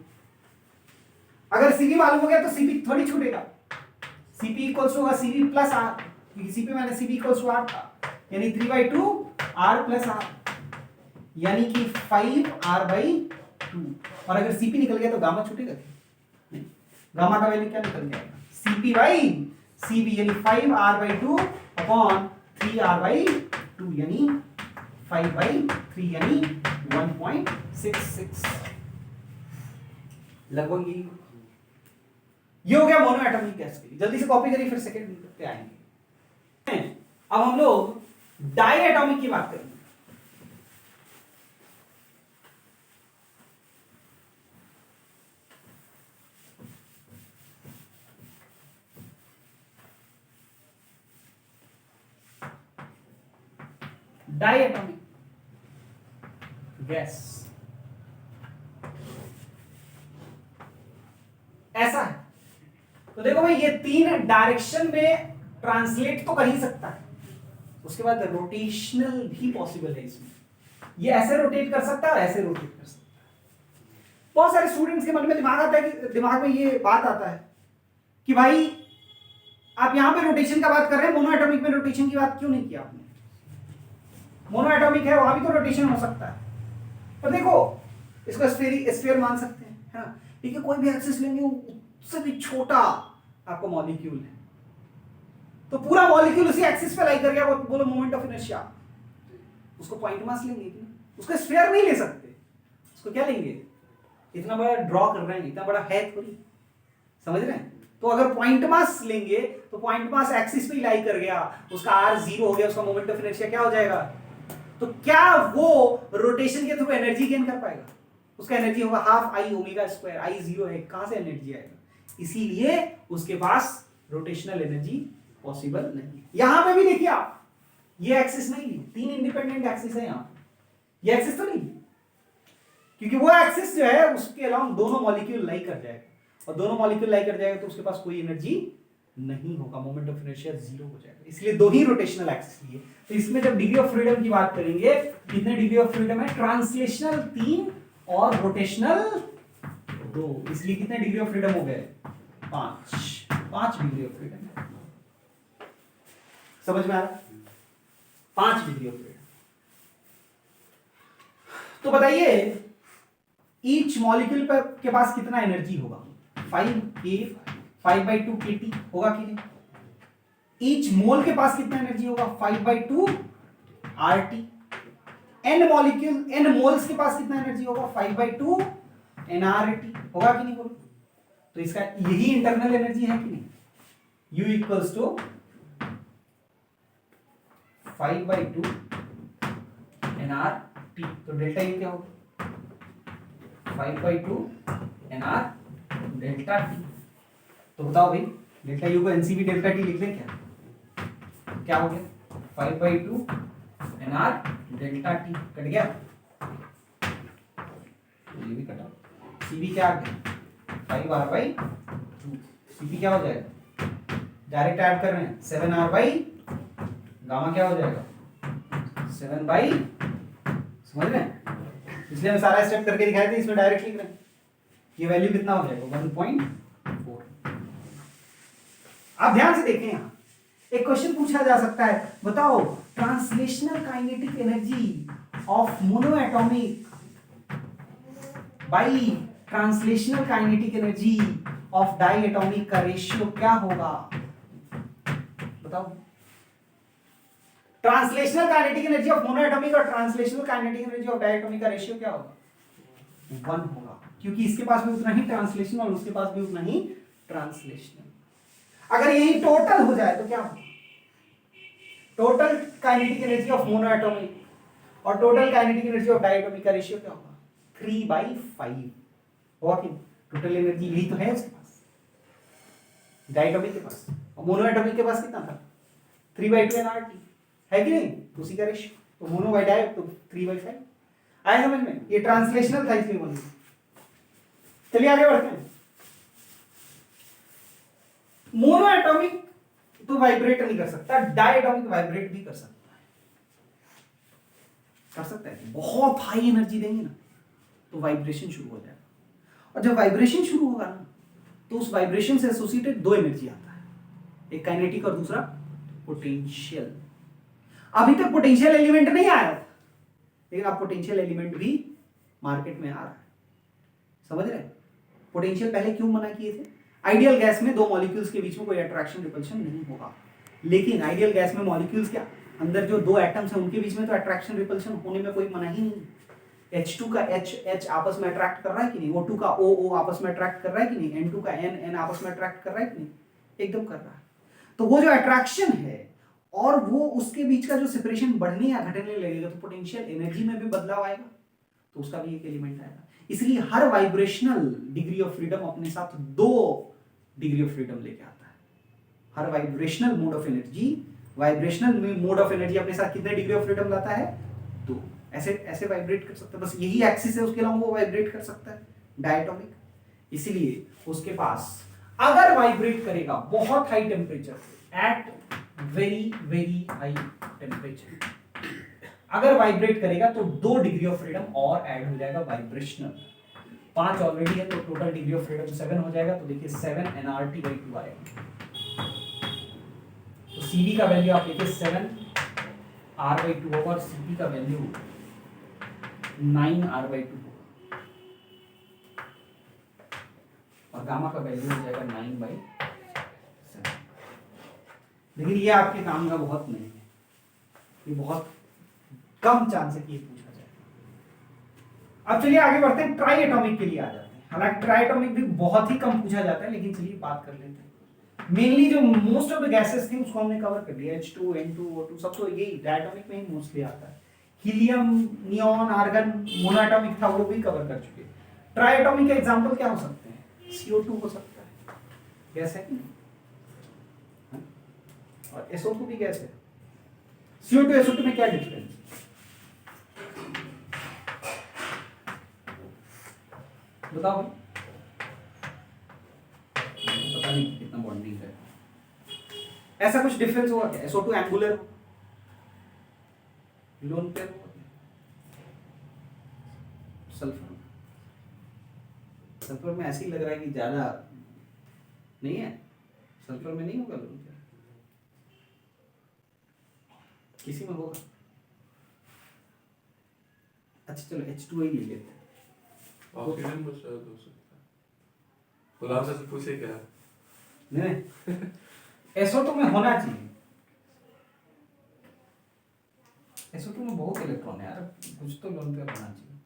अगर CV मालूम हो गया तो CV थोड़ी छूटेगा, CP इक्वल्स होगा CV प्लस R, क्योंकि CP मैंने CV इक्वल्स टू R था, यानी 3/2 R प्लस R, यानी कि 5R/2। और अगर CP निकल गया तो गामा छूटेगा नहीं, गामा का वैल्यू क्या निकल जाएगा, CP/CV यानी 5R/2 अपॉन 3R/2 यानी 5/3 यानी 1.66 लगभग ये हो गया मोनो एटॉमिक गैस के लिए। जल्दी से कॉपी करिए फिर सेकंड पे आएंगे। अब हम लोग डाई एटॉमिक की बात करेंगे। Diatomic gas. ऐसा है। तो देखो भाई ये तीन डायरेक्शन में ट्रांसलेट तो कर ही सकता है, उसके बाद रोटेशनल भी पॉसिबल है इसमें। ये ऐसे रोटेट कर सकता है और ऐसे रोटेट कर सकता है। बहुत सारे स्टूडेंट्स के मन में दिमाग आता है कि दिमाग में ये बात आता है कि भाई आप यहां पे रोटेशन का बात कर रहे हैं, मोनोएटॉमिक में रोटेशन की बात क्यों नहीं किया आपने? मोनोएटॉमिक है वहां भी तो रोटेशन हो सकता है। पर देखो इसको स्फीयर मान सकते हैं, है ना? ठीक है, कोई भी एक्सिस लेंगे उससे भी छोटा आपको मॉलिक्यूल है, तो पूरा मॉलिक्यूल उसी एक्सिस पे लाई कर गया, बोलो मोमेंट ऑफ इनर्शिया। उसको पॉइंट मास लेंगे कि उसको स्फीयर नहीं ले सकते, उसको क्या लेंगे? इतना बड़ा ड्रॉ कर रहे हैं, इतना बड़ा है थोड़ी, समझ रहे हैं? तो अगर पॉइंट मास लेंगे तो पॉइंट मास एक्सिस पे ही लाई कर गया, उसका आर 0 हो गया, उसका मोमेंट ऑफ इनर्शिया क्या हो जाएगा? तो क्या वो रोटेशन के थ्रू एनर्जी गेन कर पाएगा? उसका एनर्जी होगा हाफ आई ओमेगा स्क्वायर, आई 0 है, कहां से एनर्जी आएगा? इसीलिए उसके पास रोटेशनल एनर्जी पॉसिबल नहीं है। यहां पे भी देखिए आप, ये एक्सिस नहीं ली, तीन इंडिपेंडेंट एक्सिस है यहां, ये एक्सिस तो नहीं, क्योंकि वो एक्सिस जो है उसके अलाउंग दोनों मॉलिक्यूल लाई कर जाएगा, और दोनों मॉलिक्यूल लाई कर जाएगा तो उसके पास कोई एनर्जी नहीं होगा, मोमेंट ऑफ इनर्शिया 0 हो जाएगा। इसलिए दो ही रोटेशनल एक्सिस लिए। तो इसमें जब डिग्री ऑफ फ्रीडम की बात करेंगे, कितने डिग्री ऑफ फ्रीडम है? ट्रांसलेशनल 3 और रोटेशनल 2, इसलिए कितने डिग्री ऑफ फ्रीडम हो गए? 5 डिग्री ऑफ फ्रीडम है। समझ में आ रहा? 5 डिग्री ऑफ फ्रीडम। तो बताइए ईच मॉलिक्यूल पर के पास कितना एनर्जी होगा? 5/2 kT होगा कि नहीं? ईच मोल के पास कितना एनर्जी होगा? 5/2 RT। n molecule, n moles के पास कितना एनर्जी होगा? 5/2 nRT होगा कि नहीं? बोलो तो इसका यही इंटरनल एनर्जी है कि नहीं? U equals to 5/2 nRT। तो डेल्टा यू क्या होगा? 5/2 nR डेल्टा टी। तो बताओ भाई, डेल्टा यू को एनसीबी डेल्टा टी लिख लें क्या हो गया? 5/2 nR डेल्टा टी। कट गया, ये भी कटा। सीबी क्या आ गया? 5R/2। सीपी क्या हो जाएगा? डायरेक्ट ऐड कर रहे हैं, 7R/ गामा क्या हो जाएगा? 7/, समझ रहे हैं? इसलिए हम सारा स्टेप करके दिखाए थे, इसमें डायरेक्ट लिख रहे हैं। ये वैल्यू कितना हो जाएगा? 1.4। आप ध्यान से देखें, यहां एक क्वेश्चन पूछा जा सकता है, बताओ translational kinetic energy of monoatomic by translational kinetic energy of diatomic का रेशियो क्या होगा? बताओ। Translational kinetic energy of monoatomic और translational kinetic energy of diatomic का रेशियो क्या होगा? 1 होगा, क्योंकि इसके पास भी उतना ही ट्रांसलेशनल और उसके पास भी उतना ही ट्रांसलेशनल। अगर यही टोटल हो जाए तो क्या होगा? Total kinetic energy of monoatomic और total kinetic energy of diatomic का रेशियो क्या होगा? 3/5 होगा कि टोटल एनर्जी यही तो है उसके पास, डाइएटॉमिक के पास, और मोनोएटॉमिक के पास कितना था? 3/2 nRT है कि नहीं? उसी का रेशियो। तो मोनो बाय डाई तो 3/5 आया समझ में? ये ट्रांसलेशनल था इसलिए बोलिए। चलिए आगे बढ़ते हैं। मोनोएटॉमिक तो वाइब्रेट नहीं कर सकता, डायएटॉमिक वाइब्रेट भी कर सकता है। कर सकता है, बहुत हाई एनर्जी देंगे ना तो वाइब्रेशन शुरू हो जाएगा, और जब वाइब्रेशन शुरू होगा ना तो उस वाइब्रेशन से एसोसिएटेड दो एनर्जी आता है, एक काइनेटिक और दूसरा पोटेंशियल। अभी तक पोटेंशियल एलिमेंट नहीं आया था, लेकिन अब पोटेंशियल एलिमेंट भी मार्केट में आ रहा है, समझ रहे हैं? पोटेंशियल पहले क्यों मना किए थे? आइडियल गैस में दो मॉलिक्यूल्स के बीच में कोई अट्रैक्शन रिपल्शन नहीं होगा, लेकिन आइडियल गैस में मॉलिक्यूल्स के अंदर जो दो एटम्स हैं उनके बीच में तो अट्रैक्शन रिपल्शन होने में कोई मना ही नहीं। H2 का H आपस में अट्रैक्ट कर रहा है कि नहीं? O2 का O आपस में अट्रैक्ट कर रहा है कि नहीं? N2 का N आपस में अट्रैक्ट कर रहा है कि नहीं? एकदम कर रहा है। तो वो जो अट्रैक्शन है और वो उसके बीच का जो सेपरेशन बढ़ने या घटने लगेगा तो पोटेंशियल एनर्जी में भी बदलाव आएगा, तो उसका भी एक एलिमेंट आएगा। इसलिए हर वाइब्रेशनल डिग्री ऑफ फ्रीडम अपने साथ 2 डिग्री ऑफ फ्रीडम लेके आता है। हर vibrational mode of energy vibrational mode of energy अपने साथ कितने डिग्री ऑफ फ्रीडम लाता है? 2। ऐसे ऐसे वाइब्रेट कर सकता है, बस यही एक्सिस है, उसके अलावा वो वाइब्रेट कर सकता है डायटोमिक। इसीलिए उसके पास अगर वाइब्रेट करेगा बहुत high temperature at very very high temperature, अगर वाइब्रेट करेगा तो 2 डिग्री ऑफ फ्रीडम और ऐड हो जाएगा वाइब्रेशनल। 5 ऑलरेडी है तो टोटल डिग्री ऑफ फ्रीडम 7 हो जाएगा। तो देखिए 7 nRT/2 आएगा। तो Cv का वैल्यू आप देखिए 7 R/2 होगा और Cp का वैल्यू 9 R/2 होगा और गामा का वैल्यू हो जाएगा 9/7। लेकिन ये आपके काम का बहुत नहीं है, ये बहुत कम चांस है कि ये पूछा जाए। अब चलिए आगे बढ़ते हैं, ट्राई एटॉमिक के लिए आ जाते हैं। हालांकि ट्राई एटॉमिक भी बहुत ही कम पूछा जाता है, लेकिन चलिए बात कर लेते हैं। मेनली जो मोस्ट ऑफ द गैसेस थी उसको हमने कवर कर लिया, H2 N2 O2 सब तो यही डायटोमिक में ही मोस्टली आता है। हीलियम, नियॉन, आर्गन, मोनोएटॉमिक था वो भी कवर कर चुके। ट्राई एटॉमिक के एग्जांपल क्या हो सकते हैं? CO2 हो सकता है, गैस है कि नहीं? और SO2 भी गैस है। CO2 SO2 में क्या डिफरेंस? बताओ, पता नहीं कितना बॉन्डिंग है, ऐसा कुछ डिफरेंस होगा क्या? SO2 एंगुलर, लोन पेयर होगा, सल्फर, सल्फर में ऐसे ही लग रहा है कि ज्यादा नहीं है, सल्फर में नहीं होगा लोन पेयर, किसी में होगा। अच्छा चलो H2O ही ले लेते हैं। ऑक्सीजन में शायद हो सकता है, गुलाम से पूछे क्या? नहीं SO2 में होना चाहिए, SO2 में बहुत इलेक्ट्रॉन है यार, कुछ तो लोन पेयर होना चाहिए।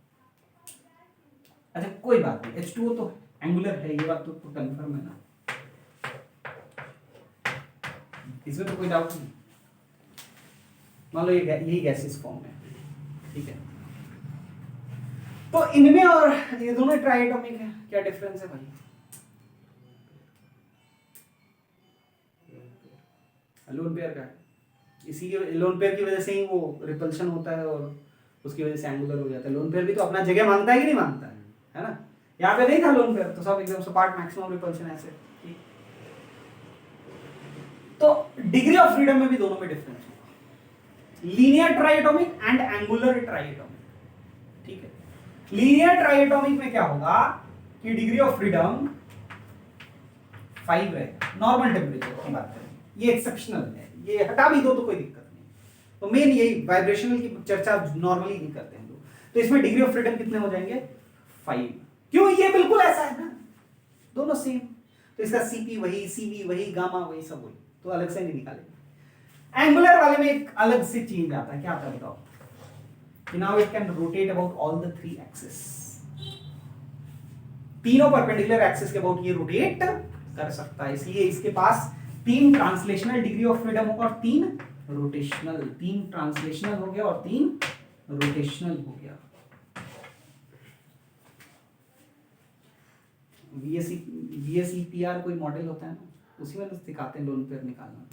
अच्छा कोई बात नहीं, H2O तो एंगुलर है, ये बात तो कंफर्म है ना, इसमें तो कोई डाउट नहीं। मान लो यही गैसेस फॉर्म है, ठीक है, तो इनमें और ये दोनों ट्राई एटॉमिक है, क्या डिफरेंस है भाई? लोन पेयर का है, इसीलिए लोन पेयर की वजह से ही वो रिपल्शन होता है और उसकी वजह से एंगुलर हो जाता है। लोन पेयर भी तो अपना जगह मानता है कि नहीं मानता है ना? यहाँ पे नहीं था लोन पेयर, तो सब एकदम सपाट मैक्सिमम रिपल्शन ऐसे। तो डिग्री ऑफ फ्रीडम में भी दोनों में डिफरेंस होगा, linear triatomic and angular triatomic, ठीक है। लीनियर ट्राइएटॉमिक में क्या होगा कि डिग्री ऑफ फ्रीडम 5 रहेगा, नॉर्मल टेम्परेचर की बात करें, ये एक्सेप्शनल है, ये हटा भी दो तो कोई दिक्कत नहीं। तो मेन यही वाइब्रेशनल की चर्चा नॉर्मली नहीं करते हैं लोग, तो इसमें डिग्री ऑफ फ्रीडम कितने हो जाएंगे? 5। क्यों? ये बिल्कुल ऐसा है ना, दोनों सेम, तो इसका Cp वही, Cv वही, गामा वही, सब वही, तो अलग से नहीं निकालेंगे। एंगुलर वाले में एक अलग से चेंज आता है, क्या आता है बताओ? कि now it can rotate about all the 3 axis, तीनों परपेंडिकुलर एक्सिस के अबाउट ये रोटेट कर सकता है, इसलिए इसके पास 3 ट्रांसलेशनल डिग्री ऑफ फ्रीडम होगा और 3 रोटेशनल, 3 ट्रांसलेशनल हो गया और 3 रोटेशनल हो गया। VSEPR कोई मॉडल होता है ना, उसी में तो सिखाते हैं लोन पेयर निकालना।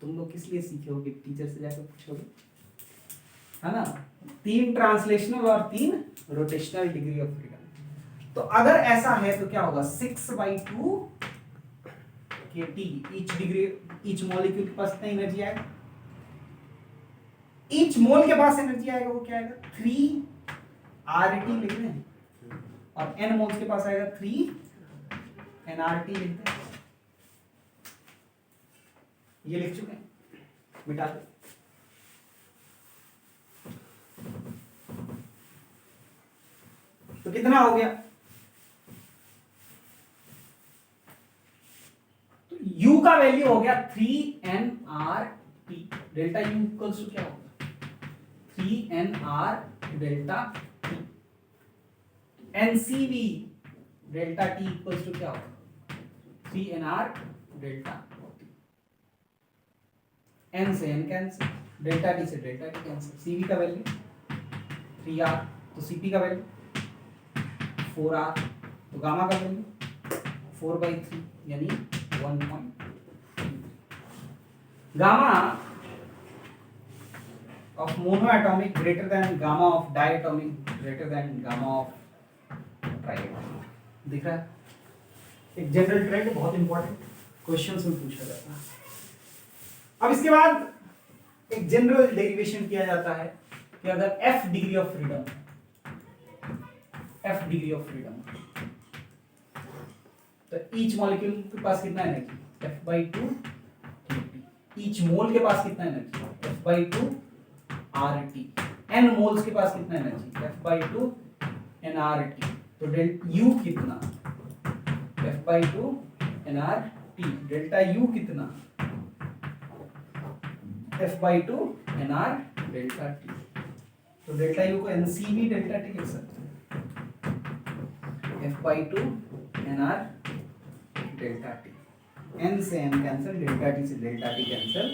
तुम लोग किस लिए सीखे हो कि टीचर से जाकर पूछोगे, है ना? 3 ट्रांसलेशनल और 3 रोटेशनल डिग्री ऑफ फ्रीडम। तो अगर ऐसा है तो क्या होगा? 6/2 kT ईच मॉलिक्यूल के पास कितना एनर्जी आएगा? ईच मोल के पास एनर्जी आएगा वो क्या आएगा? 3 RT लिख दें, और n मोल्स के पास आएगा 3 nRT लिख दें। ये लिख चुके हैं, मिटा दो। तो कितना हो गया? तो U का वैल्यू हो गया 3nRT, delta U equals to क्या होगा? 3nR delta T। NCV delta T equals to क्या होगा? 3nR delta T। N से N कैंसिल, डेल्टा T से डेल्टा T कैंसिल, CV का वैल्यू 3R, तो CP का वैल्यू 4R, तो गामा का वैल्यू 4/3 यानी 1.3। Gamma of monoatomic greater than gamma of diatomic greater than gamma of triatomic. दिख रहा है? एक जनरल ट्रेंड, बहुत इंपॉर्टेंट क्वेश्चंस में पूछा जाता है। अब इसके बाद एक जनरल डेरिवेशन किया जाता है कि अगर f degree of freedom, f degree of freedom, तो ईच मॉलिक्यूल के पास कितना एनर्जी, f/2 ईच मोल के पास कितना energy, f/2 RT। n moles के पास कितना एनर्जी, f/2 nRT। तो डेल U कितना, f/2 nRT। डेल्टा U कितना, f/2 nR डेल्टा T। तो डेल्टा U को NCV डेल्टा T लिख सकते हैं, f/2 nR delta T। n से n कैंसिल, डेल्टा T से डेल्टा T कैंसिल,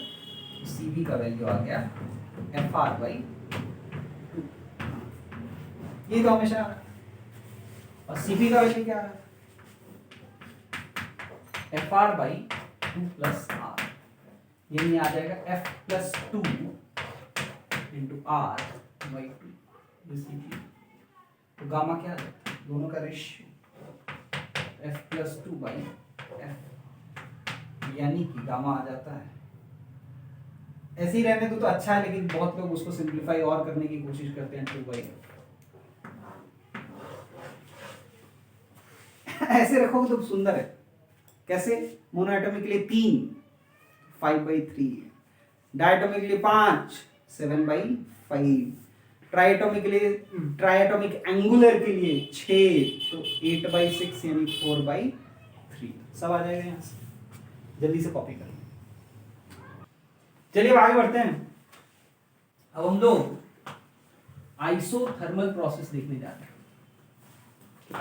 CV का वैल्यू आ गया FR/2। ये तो हमेशा आ रहा है। और CV का वैल्यू क्या आ रहा है, FR/2 प्लस R। ये नहीं आ जाएगा F+2 इंटू R/2। तो गामा क्या है, दोनों का रेशियो F+2/F, यानी कि गामा आ जाता है। ऐसे ही रहने दो तो अच्छा है, लेकिन बहुत लोग उसको सिंप्लीफाई और करने की कोशिश करते हैं 2/F। ऐसे रखोगे तो सुंदर है। कैसे, मोनोएटॉमिक के लिए 3 5/3, डायटोमिक के लिए 5 7/5, ट्राइएटॉमिक के लिए, ट्राइएटॉमिक एंगुलर के लिए 6 तो 8/6 यानी 4/3। सब आ जाएगा यहाँ से, जल्दी से कॉपी कर लें। चलिए अब आगे बढ़ते हैं। अब हम लोग आइसोथर्मल प्रोसेस देखने जा रहे हैं।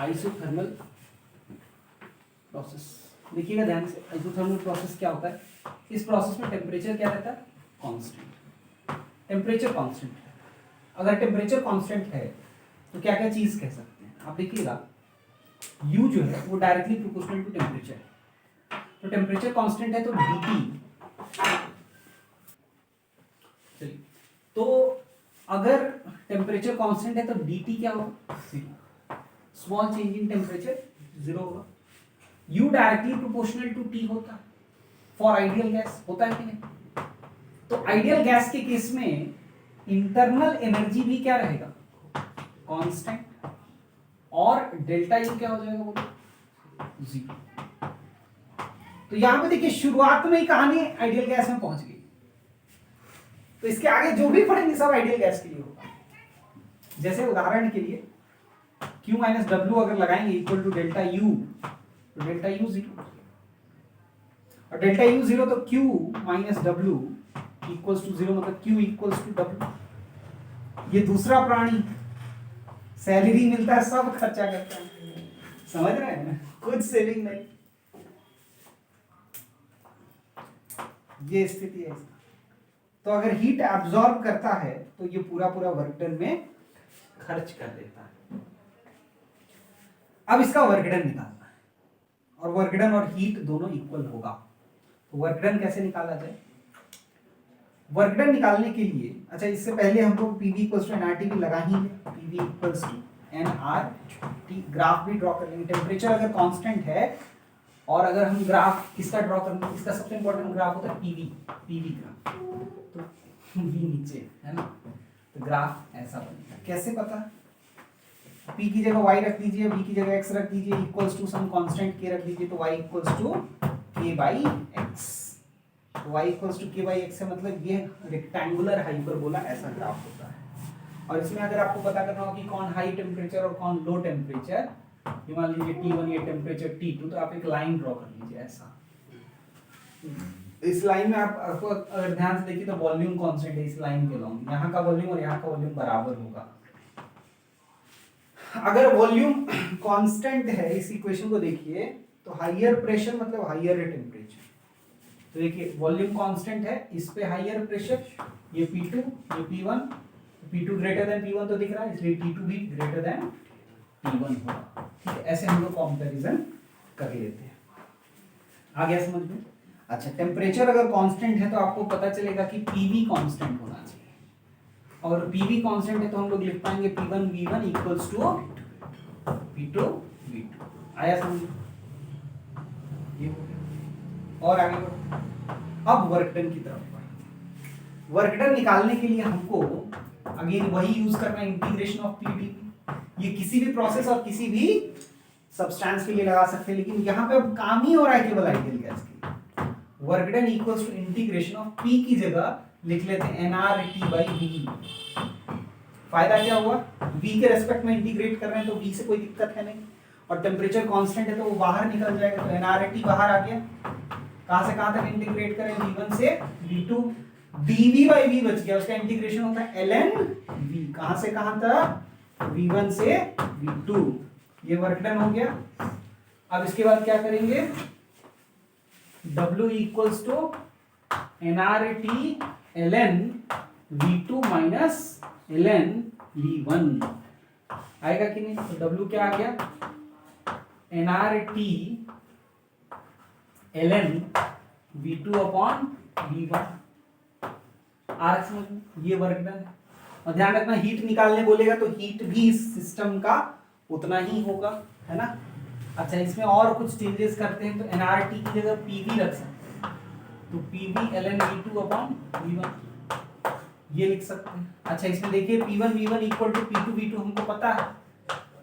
आइसोथर्मल प्रोसेस देखिएगा ध्यान से। आइसोथर्मल प्रोसेस क्या होता है, इस प्रोसेस में टेम्परेचर क्या रहता है, कांस्टेंट। टेम्परेचर कांस्टेंट है। अगर टेम्परेचर कांस्टेंट है तो क्या क्या चीज कह सकते हैं, आप देखिएगा U जो है वो डायरेक्टली प्रोपोर्शनल टू टेम्परेचर है। तो टेम्परेचर कांस्टेंट है तो dt, चलिए, तो अगर टेम्परेचर कांस्टेंट है तो dt क्या होगा, स्मॉल चेंज इन टेम्परेचर 0 होगा। U directly proportional to T होता है फॉर आइडियल गैस, होता है कि नहीं। तो आइडियल गैस के केस में इंटरनल एनर्जी भी क्या रहेगा, कांस्टेंट, और डेल्टा U क्या हो जाएगा, बोलो 0। तो यहां पे देखिए शुरुआत में ही कहानी आइडियल गैस में पहुंच गई, तो इसके आगे जो भी पढ़ेंगे सब आइडियल गैस के लिए होगा। जैसे उदाहरण के लिए Q माइनस W अगर लगाएंगे इक्वल टू डेल्टा U, तो डेल्टा U 0, और डेल्टा U 0 तो Q minus W equals to 0, मतलब Q इक्वल्स टू W। ये दूसरा प्राणी, सैलरी मिलता है सब खर्चा करता है, समझ रहे हैं, कुछ सेविंग नहीं। ये स्थिति है इसका। तो अगर हीट एब्जॉर्ब करता है तो ये पूरा पूरा वर्क डन में खर्च कर देता है। अब इसका वर्क डन निकालना है, और वर्क डन और हीट दोनों इक्वल होगा। तो वर्क डन कैसे निकाला जाए, वर्क डन निकालने के लिए, अच्छा इससे पहले हम लोग PV इक्वल्स टू nRT भी लगा ही है। PV equals to nRT, graph भी ड्रॉ कर लेंगे। टेम्परेचर अगर कांस्टेंट है, और अगर हम ग्राफ किसका ड्रॉ करेंगे, इसका सबसे इंपॉर्टेंट ग्राफ होता है PV ग्राफ। तो V नीचे है ना, तो ग्राफ ऐसा बनेगा। कैसे पता, P की जगह y रख दीजिए, V की जगह x रख दीजिए, equals to some constant k रख दीजिए, तो y इक्वल्स टू k/x। तो y इक्वल्स टू k/x से मतलब ये रेक्टेंगुलर हाइपरबोला ऐसा ग्राफ होता है। और इसमें अगर आपको पता करना हो कि कौन हाई टेम्परेचर और कौन लो टेम्परेचर, ये मान लीजिए T1 ये टेम्परेचर T2, तो आप एक लाइन ड्रॉ कर लीजिए ऐसा। इस लाइन में आपको अगर ध्यान से देखिए तो वॉल्यूम कांस्टेंट है इस लाइन के लॉन्ग, यहाँ का वॉल्यूम और यहाँ का वॉल्यूम बराबर होगा। अगर वॉल्यूम कांस्टेंट है, इस इक्वेशन को देखिए, तो हाइयर प्रेशर मतलब हाइयर टेम्परेचर। तो देखिए वॉल्यूम कांस्टेंट है, इस पे हाइयर प्रेशर, ये P2 ये P1, P2 greater than P1 तो दिख रहा है, इसलिए T2 भी ग्रेटर देन P1 होगा। ठीक है, ऐसे हम लोग कंपैरिजन कर लेते हैं। आ गया समझ में। अच्छा, टेम्परेचर अगर कांस्टेंट है तो आपको पता चलेगा कि PV कांस्टेंट होना चाहिए। और पी वी कॉन्स्टेंट है तो हम लोग लिख पाएंगे P1 V1 equals to P2 V2। आया समझ? ये हो गया। और आगे बढ़ो। अब वर्क डन की तरफ बढ़ो। वर्क डन निकालने के लिए हमको अगेन वही यूज करना है, इंटीग्रेशन ऑफ पीडीवी। ये किसी भी प्रोसेस और किसी भी सब्सटेंस के लिए लगा सकते हैं, लेकिन यहाँ पे अब काम ही हो रहा है केवल आइडियल गैस के। Work done equals to integration of P की जगह लिख लेते हैं nRT/V। फायदा क्या हुआ, V के रेस्पेक्ट में इंटीग्रेट कर रहे हैं तो V से कोई दिक्कत है नहीं, और टेम्परेचर कांस्टेंट है तो वो बाहर निकल जाएगा, तो nRT बाहर आ गया। कहां से कहां तक इंटीग्रेट करें, V1 से V2, dV/V बच गया, उसका इंटीग्रेशन होता है ln V। कहां से कहां तक, V1 से V2। ये वर्क डन हो गया। अब इसके बाद क्या करेंगे, W equals to nRT ln V2 minus ln V1 आएगा कि नहीं। तो W क्या आ गया, nRT ln V2 upon V1। Are समझ में, ये वर्क डन है। और ध्यान रखना, हीट निकालने बोलेगा तो हीट भी इस सिस्टम का उतना ही होगा, है ना। अच्छा, इसमें और कुछ चेंजेस करते हैं तो nRT की जगह PV रख सकते हैं, तो PV ln V2 upon V1 ये लिख सकते हैं। अच्छा, इसमें देखिए P1 V1 equal to P2 V2 हमको पता है,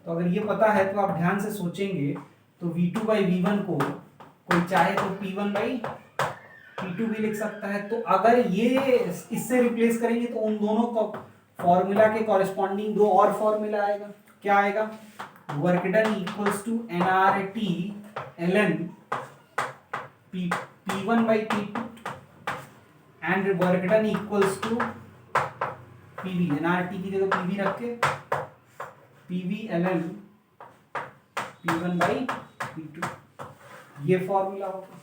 तो अगर ये पता है तो आप ध्यान से सोचेंगे तो V2/V1 को कोई चाहे तो P1/P2 भी लिख सकता है। तो अगर ये इससे रिप्लेस करेंगे तो उन दोनों को फॉर्मूला के कॉरेस्पॉन्डिंग दो और फॉर्मूला आएगा। क्या आएगा, work done equals to nRT ln P1/P2 and work done equals to PV, nRT की जगह PV रख के PV ln P1/P2, ये फॉर्मूला होगा।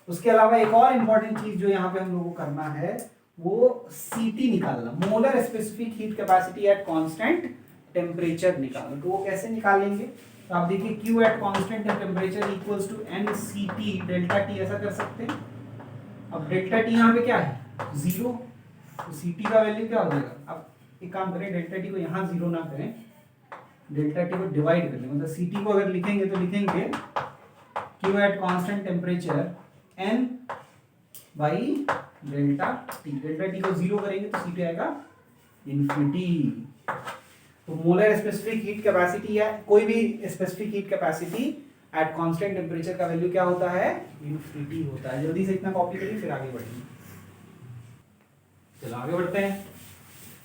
उसके अलावा एक और इंपॉर्टेंट चीज जो यहाँ पे हम लोगों को करना है वो CT निकालना, molar specific heat capacity at constant temperature निकालना। तो वो कैसे निकालेंगे, तो आप देखिए Q at constant temperature equals to NCT delta T, ऐसा कर सकते हैं। अब डेल्टा T यहाँ पे क्या है, 0, तो CT का वैल्यू क्या हो जाएगा। अब एक काम करें, डेल्टा T को यहाँ 0 ना करें, डेल्टा T को डिवाइड कर लें, मतलब CT को अगर लिखेंगे तो लिखेंगे Q at constant temperature N by delta T। Delta T को 0 करेंगे तो CT आएगा इन्फिनिटी। तो मोलर स्पेसिफिक हीट कैपेसिटी है, कोई भी specific heat capacity at constant temperature का वैल्यू क्या होता है, इन्फिनिटी होता है। जल्दी से इतना कॉपी करिए फिर आगे बढ़ेंगे। चलो आगे बढ़ते हैं।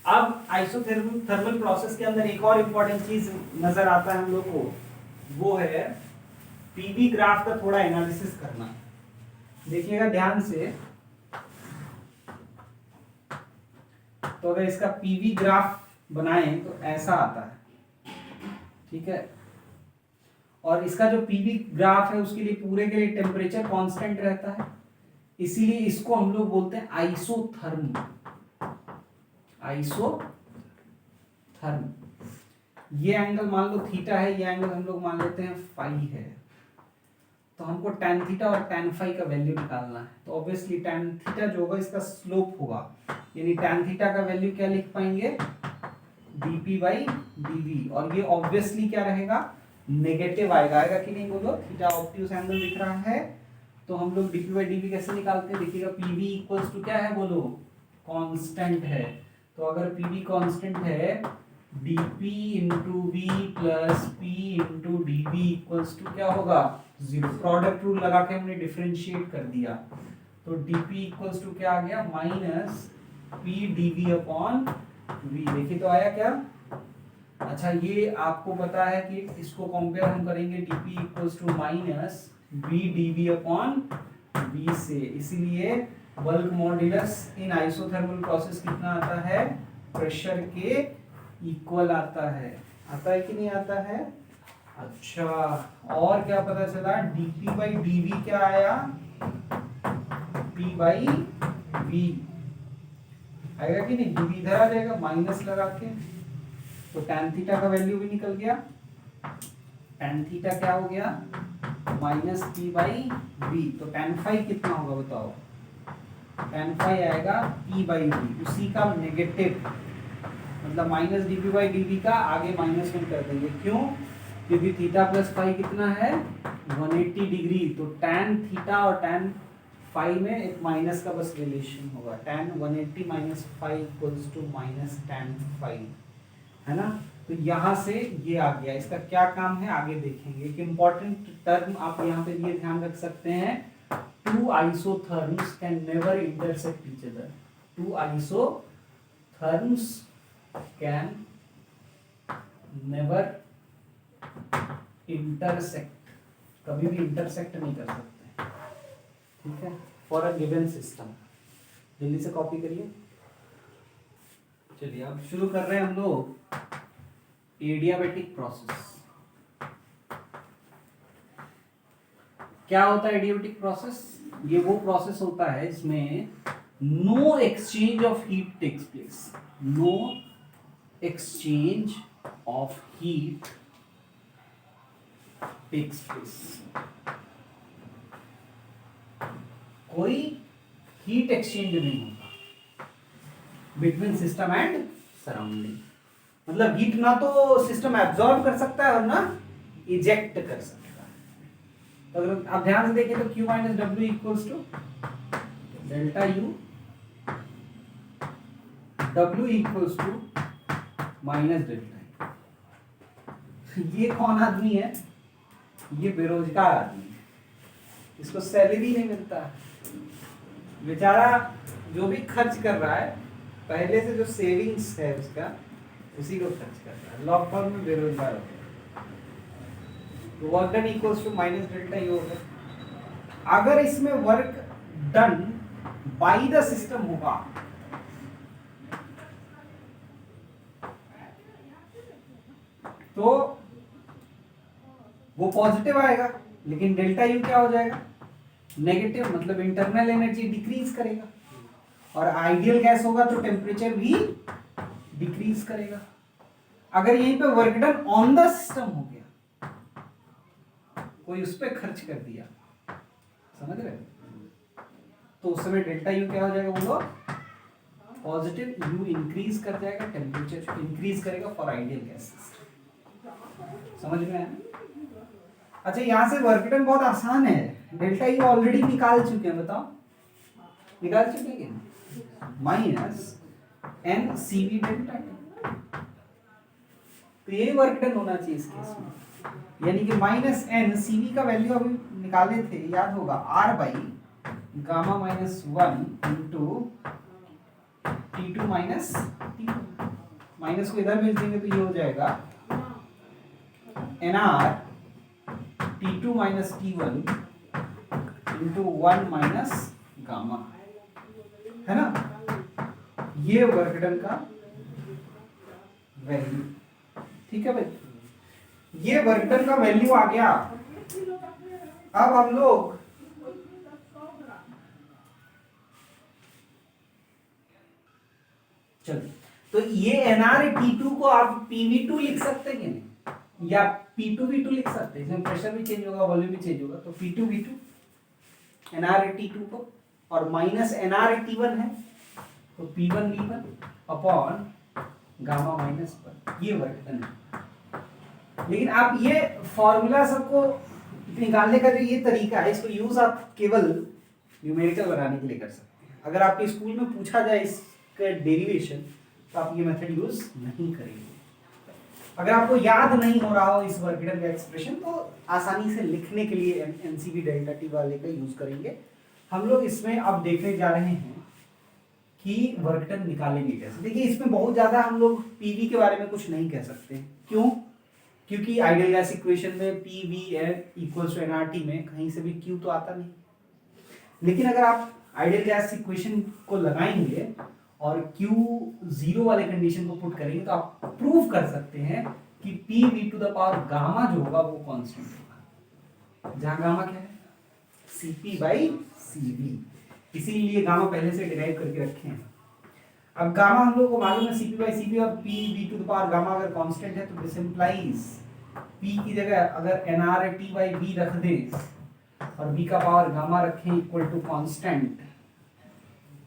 अब आइसोथर्मल प्रोसेस के अंदर एक और इंपॉर्टेंट चीज नजर आता है हम लोग को, वो है पीवी ग्राफ का थोड़ा एनालिसिस करना। देखिएगा ध्यान से, तो अगर इसका पीवी ग्राफ बनाएं तो ऐसा आता है, ठीक है। और इसका जो पीवी ग्राफ है उसके लिए पूरे के लिए टेम्परेचर कांस्टेंट रहता है, इसीलिए इसको हम लोग बोलते हैं आइसोथर्म। ये एंगल मान लो थीटा है, ये एंगल हम लोग मान लेते हैं फाई है। तो हमको tan थीटा और tan फाई का वैल्यू निकालना है, तो ऑब्वियसली tan थीटा जो होगा इसका स्लोप होगा, यानी tan थीटा का वैल्यू क्या लिख पाएंगे, dp/dv। और ये ऑब्वियसली क्या रहेगा, नेगेटिव आएगा कि नहीं बोलो। थीटा ऑब्ट्यूज एंगल दिख रहा है, तो हम लोग dp/dv कैसे निकालते हैं, देखिएगा pv इक्वल्स टू क्या है बोलो, कांस्टेंट है। तो अगर pv कांस्टेंट है, dp into v plus p into dv equals to क्या होगा, 0। प्रोडक्ट रूल लगा के हमने डिफरेंशिएट कर दिया, तो dp इक्वल्स टू क्या आ गया, minus p dv upon v। देखिए तो आया क्या। अच्छा, ये आपको पता है कि इसको कंपेयर हम करेंगे dp equals to minus v dv upon v से, इसीलिए bulk modulus in isothermal process कितना आता है, प्रेशर के इक्वल आता है। आता है कि नहीं आता है। अच्छा, और क्या पता चला, dp/dv क्या आया, p/v आएगा कि नहीं, dv इधर आ जाएगा माइनस लगा के, तो tan थीटा का वैल्यू भी निकल गया। tan थीटा क्या हो गया, माइनस p/v। तो tan फाई कितना होगा बताओ, tan phi आएगा p बाई डी, उसी का नेगेटिव, मतलब minus d P by d V का आगे माइनस वन कर देंगे। क्यों? क्योंकि थीटा प्लस फाई कितना है 180 डिग्री, तो tan थीटा और tan फाई में एक माइनस का बस रिलेशन होगा, tan 180 minus phi equals to minus tan phi, है ना। तो यहाँ से ये आ गया, इसका क्या काम है आगे देखेंगे। एक इम्पॉर्टेंट टर्म आप यहाँ पे ये ध्यान रख सकते हैं, two isotherms can never intersect each other. Two isotherms can never intersect, कभी भी इंटरसेक्ट नहीं कर सकते, ठीक है, फॉर अ गिवन सिस्टम। जल्दी से कॉपी करिए। चलिए अब शुरू कर रहे हैं हम लोग एडियाबेटिक प्रोसेस। क्या होता है एडियाबेटिक प्रोसेस? ये वो प्रोसेस होता है इसमें no exchange of heat takes place, no exchange of heat takes place, कोई हीट एक्सचेंज नहीं होता बिटवीन सिस्टम एंड सराउंडिंग। मतलब हीट ना तो सिस्टम एब्जॉर्ब कर सकता है और ना इजेक्ट कर सकता है। तो अगर आप ध्यान से देखें तो Q minus W equals to delta U, W equals to minus delta. ये कौन आदमी है? ये बेरोजगार आदमी है, इसको सैलरी नहीं मिलता, बेचारा जो भी खर्च कर रहा है पहले से जो सेविंग्स है उसका, उसी को खर्च कर रहा है, लॉन्ग टर्म में बेरोजगार हो गया। तो work done equals to minus delta U हो गया। अगर इसमें work done by the system होगा तो वो पॉजिटिव आएगा, लेकिन डेल्टा यू क्या हो जाएगा? नेगेटिव, मतलब इंटरनल एनर्जी डिक्रीज करेगा। और आइडियल गैस होगा तो टेम्परेचर भी डिक्रीज करेगा। अगर यहीं पे work done on the system हो गया, कोई उस पर खर्च कर दिया, समझ रहे, तो उस समय डेल्टा यू क्या हो जाएगा बोलो? पॉजिटिव, यू इंक्रीज कर जाएगा, टेम्परेचर इंक्रीज करेगा फॉर आइडियल गैसेस। समझ में आया? अच्छा, यहां से वर्क डन बहुत आसान है, डेल्टा यू ऑलरेडी निकाल चुके हैं, बताओ निकाल चुके हैं, minus N C V delta T. तो ये वर्क डन होना चाहिए इस केस में, यानी कि माइनस एन सी वी का वैल्यू अभी निकाले थे, याद होगा, R by gamma minus one into T two minus T two. Minus को इधर भेज देंगे तो ये हो जाएगा N R T two minus T one into one minus gamma, है ना। ये वर्क डन का वैल्यू, ठीक है भाई, ये वर्क डन का वैल्यू आ गया। अब हम लोग चलिए, तो ये NR-T2 को आप PV2 लिख सकते हैं कि नहीं, या P2V2 लिख सकते हैं, इसमें प्रेशर भी चेंज होगा, वॉल्यूम भी चेंज होगा, तो P2V2 NR-T2 को, और माइनस NR-T1 है तो P1V1 अपॉन गामा माइनस पर, ये वर्क डन है। लेकिन आप ये फॉर्मूला सबको निकालने का जो ये तरीका है, इसको यूज आप केवल न्यूमेरिकल बनाने के लिए कर सकते हैं। अगर आपके स्कूल में पूछा जाए इसका डेरिवेशन तो आप ये मेथड यूज नहीं करेंगे। अगर आपको याद नहीं हो रहा हो इस वर्क डन का एक्सप्रेशन, तो आसानी से लिखने के लिए एनसीवी डेल्टा टी वाले का यूज करेंगे। हम लोग इसमें अब देखने जा रहे हैं कि वर्क डन निकालेंगे कैसे। देखिए, इसमें बहुत ज्यादा हम लोग पीवी के बारे में कुछ नहीं कह सकते। क्यों? क्योंकि आइडियल गैस इक्वेशन में P V equals to NRT में कहीं से भी क्यू तो आता नहीं। लेकिन अगर आप आइडियल गैस इक्वेशन को लगाएंगे और क्यू जीरो वाले कंडीशन को पुट करेंगे तो आप प्रूव कर सकते हैं कि P V to the power gamma जो होगा वो कांस्टेंट होगा, जहां गामा क्या है? सीपी बाई सीवी, इसीलिए गामा पहले से डिराइव करके रखे हैं। अब गामा हम लोग को मालूम है सीपी बाई सीवी, और P V to the power gamma अगर कांस्टेंट है तो दिस इंप्लाइज पी की जगह अगर एनआर टी बाई बी रख दें और बी का पावर गामा रखें इक्वल टू कांस्टेंट,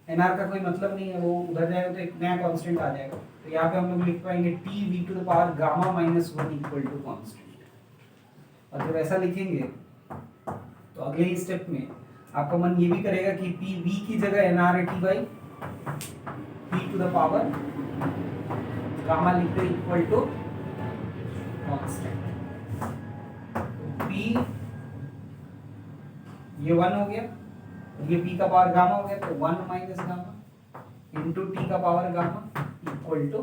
एनआर का कोई मतलब नहीं है, वो उधर जाएगा तो एक नया कांस्टेंट आ जाएगा। तो यहाँ पे हम लोग लिख पाएंगे T V to the power gamma minus one equal to constant. और जब ऐसा लिखेंगे तो अगले ही स्टेप में आपका मन ये भी करेगा कि पी वी की जगह एनआर है T by P to the power gamma लिख दे इक्वल टू कांस्टेंट। पी ये 1 हो गया, ये p का पावर गामा हो गया, तो 1 माइनस गामा इंटू टी का power gamma equal to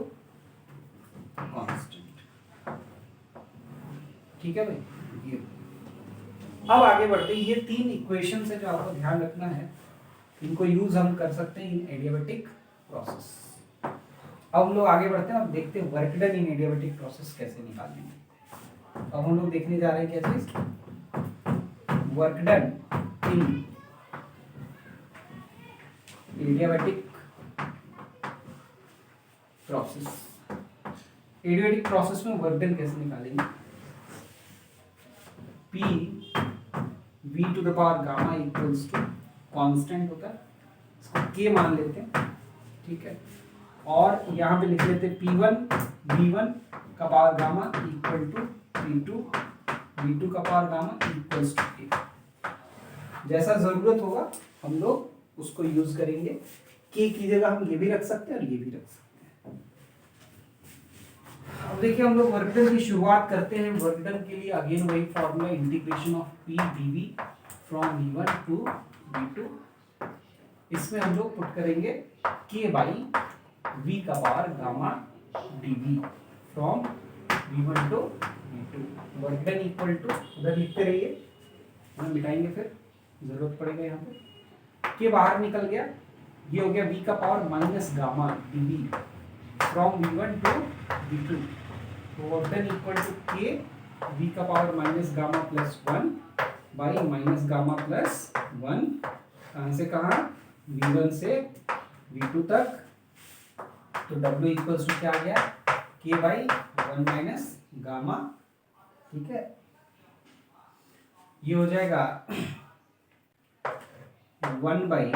constant. ठीक है भाई। ये अब आगे बढ़ते हैं, ये 3 इक्वेशन है जो आपको ध्यान रखना है, इनको यूज हम कर सकते हैं इन एडियाबेटिक प्रोसेस। अब हम लोग आगे बढ़ते हैं और देखते हैं work done in adiabatic process कैसे निकालेंगे। अब हम लोग देखने जा रहे हैं क्या चीज, work done in adiabatic process. Adiabatic process में वर्क डन कैसे निकालेंगे, P v to the power gamma equals to constant होता है, इसको K मान लेते हैं, ठीक है। और यहाँ पे लिख लेते हैं P1 V1 का power gamma equal to P2 V2 का power gamma equals to K। जैसा जरूरत होगा हम लोग उसको यूज करेंगे। K की जगह हम ये भी रख सकते हैं और ये भी रख सकते हैं। अब देखिए हम लोग वर्क डन की शुरुआत करते हैं। वर्क डन के लिए अगेन वही formula, integration of P dV from V1 to V2। इसमें हम लोग पुट करेंगे K बाई V का power gamma dV from V1 to V2। Work done equal to, उधर लिखते रहिए, हम मिटाएंगे फिर जरूरत पड़ेगा। यहाँ पे K बाहर निकल गया, ये हो गया V का power minus gamma dV from V1 to V2। तो work done equal to K V का power minus gamma plus 1 by minus gamma plus 1, कहाँ से कहाँ, V1 से V2 तक। तो W इक्वल्स टू क्या आ गया, K बाई 1 माइनस गामा, ठीक है। ये हो जाएगा 1 बाई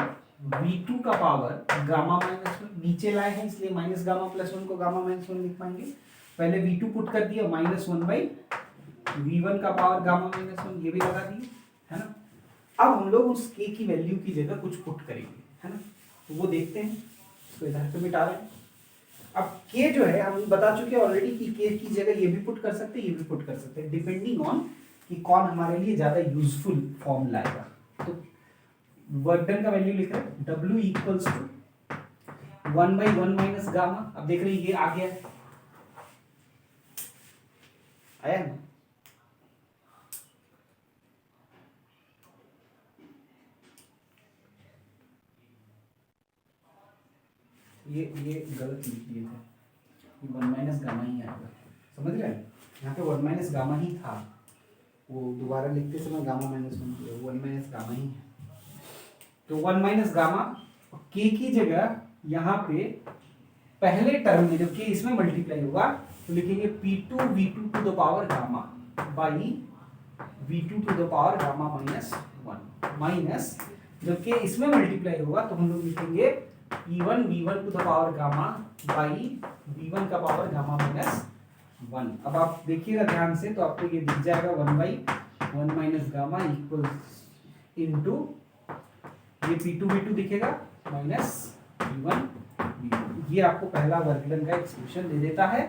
V2 का पावर गामा माइनस 1, नीचे लाए हैं इसलिए माइनस गामा प्लस 1 को गामा माइनस 1 लिख पाएंगे। पहले V2 पुट कर दिया, माइनस 1 बाई V1 का पावर गामा माइनस 1, ये भी लगा दिए, है ना। अब हम लोग उस K की वैल्यू की जगह कुछ पुट करेंगे, है ना, तो वो देखते हैं। इसको इधर पे मिटा रहे हैं। अब K जो है हम बता चुके हैं ऑलरेडी कि K की जगह ये भी पुट कर सकते हैं, ये भी पुट कर सकते हैं, डिपेंडिंग ऑन कि कौन हमारे लिए ज्यादा यूजफुल फॉर्म लाएगा। तो वर्क डन का वैल्यू लिख रहे हैं W equals to 1 by 1 minus gamma. अब देख रहे हैं ये आ गया, आया ना। ये गलत लिख दिए थे, ये 1 माइनस गामा ही आएगा, समझ रहे हैं। यहाँ पे 1 माइनस गामा ही था, वो दोबारा लिखते समय गामा माइनस 1, 1 माइनस गामा ही है। तो 1 माइनस गामा, K की जगह यहाँ पे पहले टर्म में जब K इसमें मल्टीप्लाई होगा तो लिखेंगे P2 V2 to the power gamma by V2 to the power gamma minus 1, minus जब K इसमें मल्टीप्लाई होगा तो हम लोग लिखेंगे E1 V1 to the power gamma by V1 का पावर गामा माइनस 1। अब आप देखिएगा ध्यान से तो आपको ये दिख जाएगा 1 by 1 minus gamma equals into ये P2 V2 दिखेगा माइनस V1 V2। ये आपको पहला वर्क डन का एक्सप्रेशन दे देता है।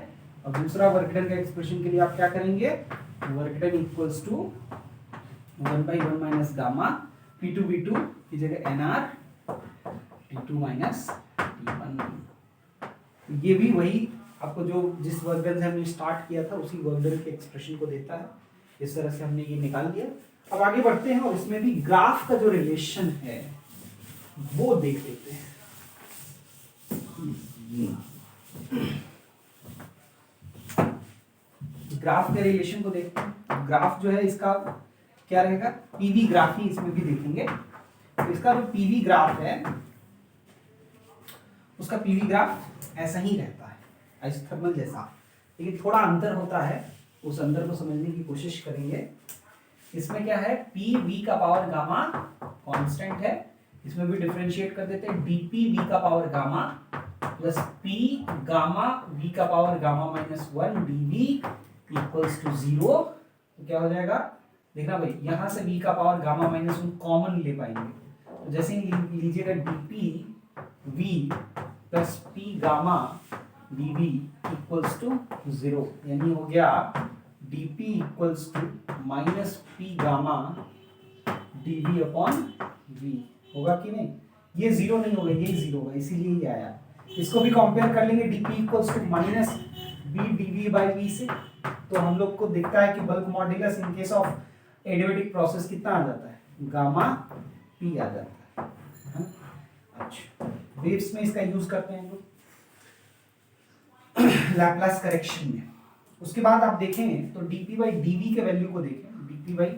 अब दूसरा वर्क डन का एक्सप्रेशन के लिए आप क्या करेंगे, work done equals to 1 by 1 minus gamma P2 V2 की जगह NR T2 माइनस T1। ये भी वही आपको जो जिस वर्क डन से हमने स्टार्ट किया था उसी वर्क डन के एक्सप्रेशन को देता है। इस तरह से हमने ये निकाल लिया। अब आगे बढ़ते हैं और इसमें भी ग्राफ का जो रिलेशन है वो देख लेते हैं। ग्राफ के रिलेशन को देखते हैं। ग्राफ जो है इसका क्या रहेगा, पीवी ग्राफ ही इसमें भी देखेंगे। तो इसका जो पीवी ग्राफ है उसका पीवी ग्राफ ऐसा ही रहता है, आइसोथर्मल जैसा, लेकिन थोड़ा अंतर होता है। उस अंतर को समझने की कोशिश करेंगे। इसमें क्या है, पी वी का पावर गामा कांस्टेंट है, इसमें भी डिफरेंशिएट कर देते हैं, डीपी वी का power gamma plus P gamma V का power gamma minus 1 dV equals to 0। तो क्या हो जाएगा, देखना भाई, यहां से v का पावर गामा माइनस 1 कॉमन ले पाएंगे, तो जैसे ही लीजिएगा dp v plus P gamma dv equals to 0, यानी हो गया dp equals to minus p gamma dv upon v। होगा कि नहीं, ये जीरो नहीं होगा, ये जीरो होगा, इसीलिए ये आया। इसको भी कंपेयर कर लेंगे dp equals to minus b dv by v से, तो हम लोग को दिखता है कि bulk modulus in case of adiabatic process कितना आ जाता है, गामा p आ जाता है। अच्छा, वेव्स में इसका यूज करते हैं हम लोग लैप्लास करेक्शन में। उसके बाद आप देखें तो dp बाई dv के वैल्यू को देखें, dp बाई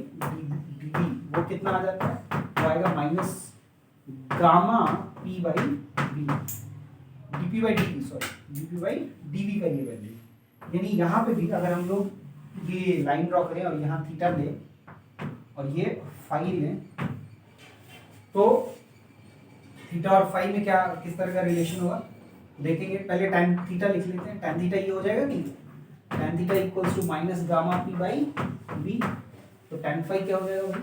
dv वो कितना आ जाता है, वो आएगा minus gamma p by v, dp by dv, sorry dp by dv का ये वैल्यू, यानी यहाँ पे भी अगर हम लोग ये लाइन ड्रॉ करें और यहाँ थीटा ले और ये फाई लें, तो थीटा और फाई में क्या किस तरह का रिलेशन होगा देखेंगे। पहले tan थीटा लिख लेते हैं, tan थीटा ये हो जाएगा कि tan theta equals to minus gamma p by v, तो tan फाई क्या हो जाएगा भाई,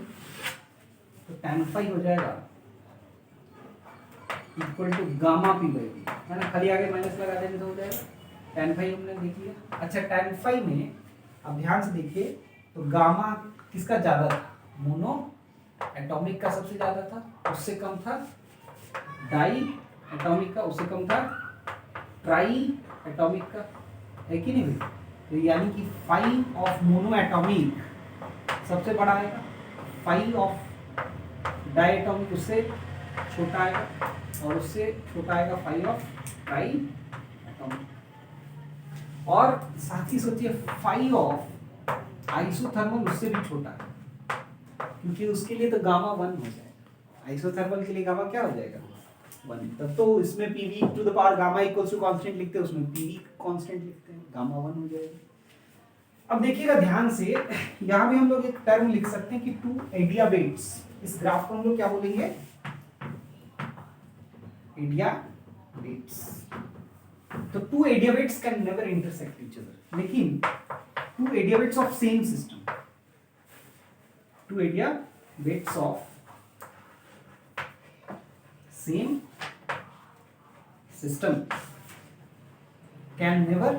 तो tan फाई हो जाएगा equal to gamma p by v, है ना, खाली आगे माइनस लगा देने से हो जाएगा। tan फाई हमने देख लिया। अच्छा, tan फाई में अब ध्यान से देखिए, तो गामा किसका ज्यादा था, मोनो एटॉमिक का सबसे ज्यादा था, उससे कम था डाई एटॉमिक का, उससे कम था ट्राई एटॉमिक का, है कि नहीं भाई। तो यानी कि फाई ऑफ मोनो एटॉमिक सबसे बड़ा आएगा, फाई ऑफ डाई एटॉमिक उससे छोटा आएगा, और उससे छोटा आएगा फाई ऑफ ट्राई एटॉमिक। और साथ ही सोचिए फाई ऑफ आइसोथर्मल उससे भी छोटा है, क्योंकि उसके लिए तो गामा 1 हो जाएगा, आइसोथर्मल के लिए गामा क्या हो जाएगा 1। तब तो इसमें pv to the power gamma equals to constant लिखते हैं, उसमें pv कांस्टेंट लिखते हैं, गामा 1 हो जाएगा। अब देखिएगा ध्यान से, यहाँ भी हम लोग एक टर्म लिख सकते हैं कि टू एडियाबेट्स, इस ग्राफ को हम लोग क्या बोलेंगे, एडियाबेट्स। तो two adiabats can never intersect each other, लेकिन two adiabats of same system, two adiabats of same system can never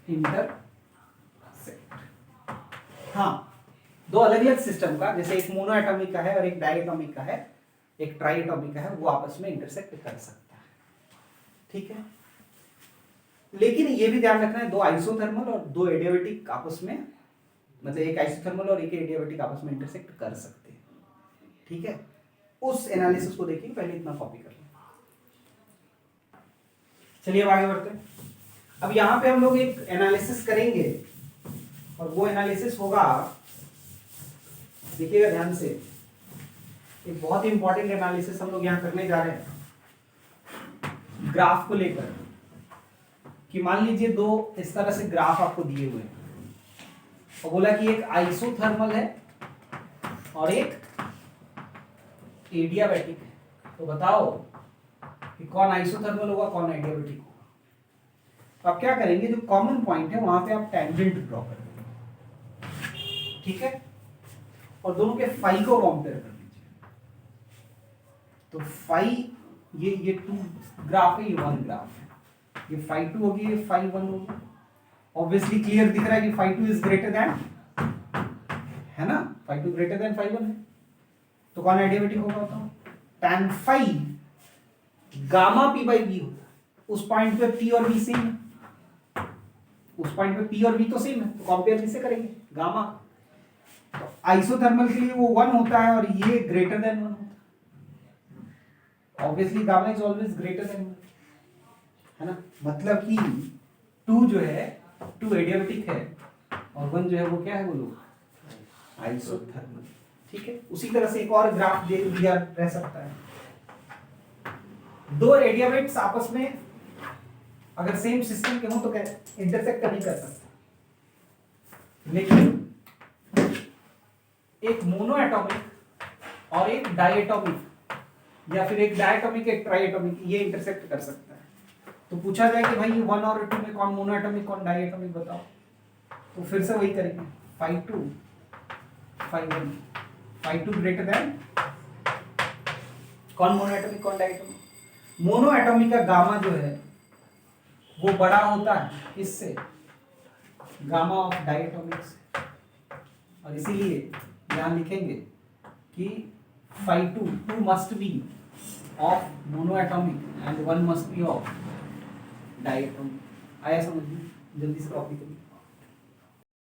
intersect। हाँ, दो अलग अलग सिस्टम का, जैसे एक मोनो एटॉमिक का है और एक डाई एटॉमिक का है, एक ट्राई एटॉमिक का है, वो आपस में इंटरसेक्ट कर सकता है, ठीक है। लेकिन ये भी ध्यान रखना है, दो आइसोथर्मल और दो एडियाबेटिक आपस में, मतलब एक आइसोथर्मल और एक एडियाबेटिक आपस में इंटरसेक्ट कर सकते हैं, ठीक है। उस एनालिसिस को देखिए, पहले इतना कॉपी कर लें। चलिए अब आगे बढ़ते हैं। अब यहां पे हम लोग एक एनालिसिस करेंगे, और वो एनालिसिस होगा, देखिएगा ध्यान से, एक बहुत ही इंपॉर्टेंट एनालिसिस हम लोग यहां करने जा रहे हैं ग्राफ को लेकर। कि मान लीजिए दो इस तरह से ग्राफ आपको दिए हुए हैं, और बोला कि एक आइसोथर्मल है और एक एडियाबैटिक है, तो बताओ कि कौन आइसोथर्मल होगा कौन एडियाबैटिक होगा। तो आप क्या करेंगे, जो कॉमन पॉइंट है वहां पे आप टेंजेंट ड्रॉ कर देंगे, ठीक है, और दोनों के फाई को कंपेयर कर लीजिए। तो फाई ये टू ग्राफ है, ये वन ग्राफ है, ये फाई 2 होगी, ये फाई 1 होगी। ऑब्वियसली क्लियर दिख रहा है कि फाई 2 इज ग्रेटर देन, है ना, फाई 2 ग्रेटर देन फाई 1 है, तो कौन एडियाबैटिक होगा बताओ, tan phi gamma p by v होगा। उस पॉइंट पे p और v सेम है, उस पॉइंट पे p और v तो सेम है, तो कंपेयर किससे करेंगे, गामा। तो आइसोथर्मल के लिए वो 1 होता है और ये ग्रेटर देन 1 होता है, obviously gamma is always greater than 1, है ना। मतलब कि 2 जो है 2 एडियाबैटिक है और 1 जो है वो क्या है, वो लोग आइसोथर्मल, ठीक है। उसी तरह से एक और ग्राफ दे दिया रह सकता है, दो एडियाबेट्स आपस में अगर सेम सिस्टम के हो तो इंटरसेक्ट नहीं कर सकता, लेकिन एक मोनो एटॉमिक और एक डायटोमिक, या फिर एक डायटोमिक एक ट्राइएटोमिक, ये इंटरसेक्ट कर सकता है। तो पूछा जाए कि भाई 1 और 2 में कौन मोनोएटोमिक कौन डायटोमिक बताओ, तो फिर से वही करेंगे, 5 2 5 1, 5 2 ग्रेटर देन कौन मोनोएटोमिक कौन डायटोमिक। मोनोएटोमिक का गामा जो है वो बड़ा होता है इससे, गामा ऑफ डायटोमिक से, और इसीलिए यहां लिखेंगे कि 5 2 must be of monoatomic and 1 must be of diatomic. आया समझ में? जल्दी से कॉपी करिए।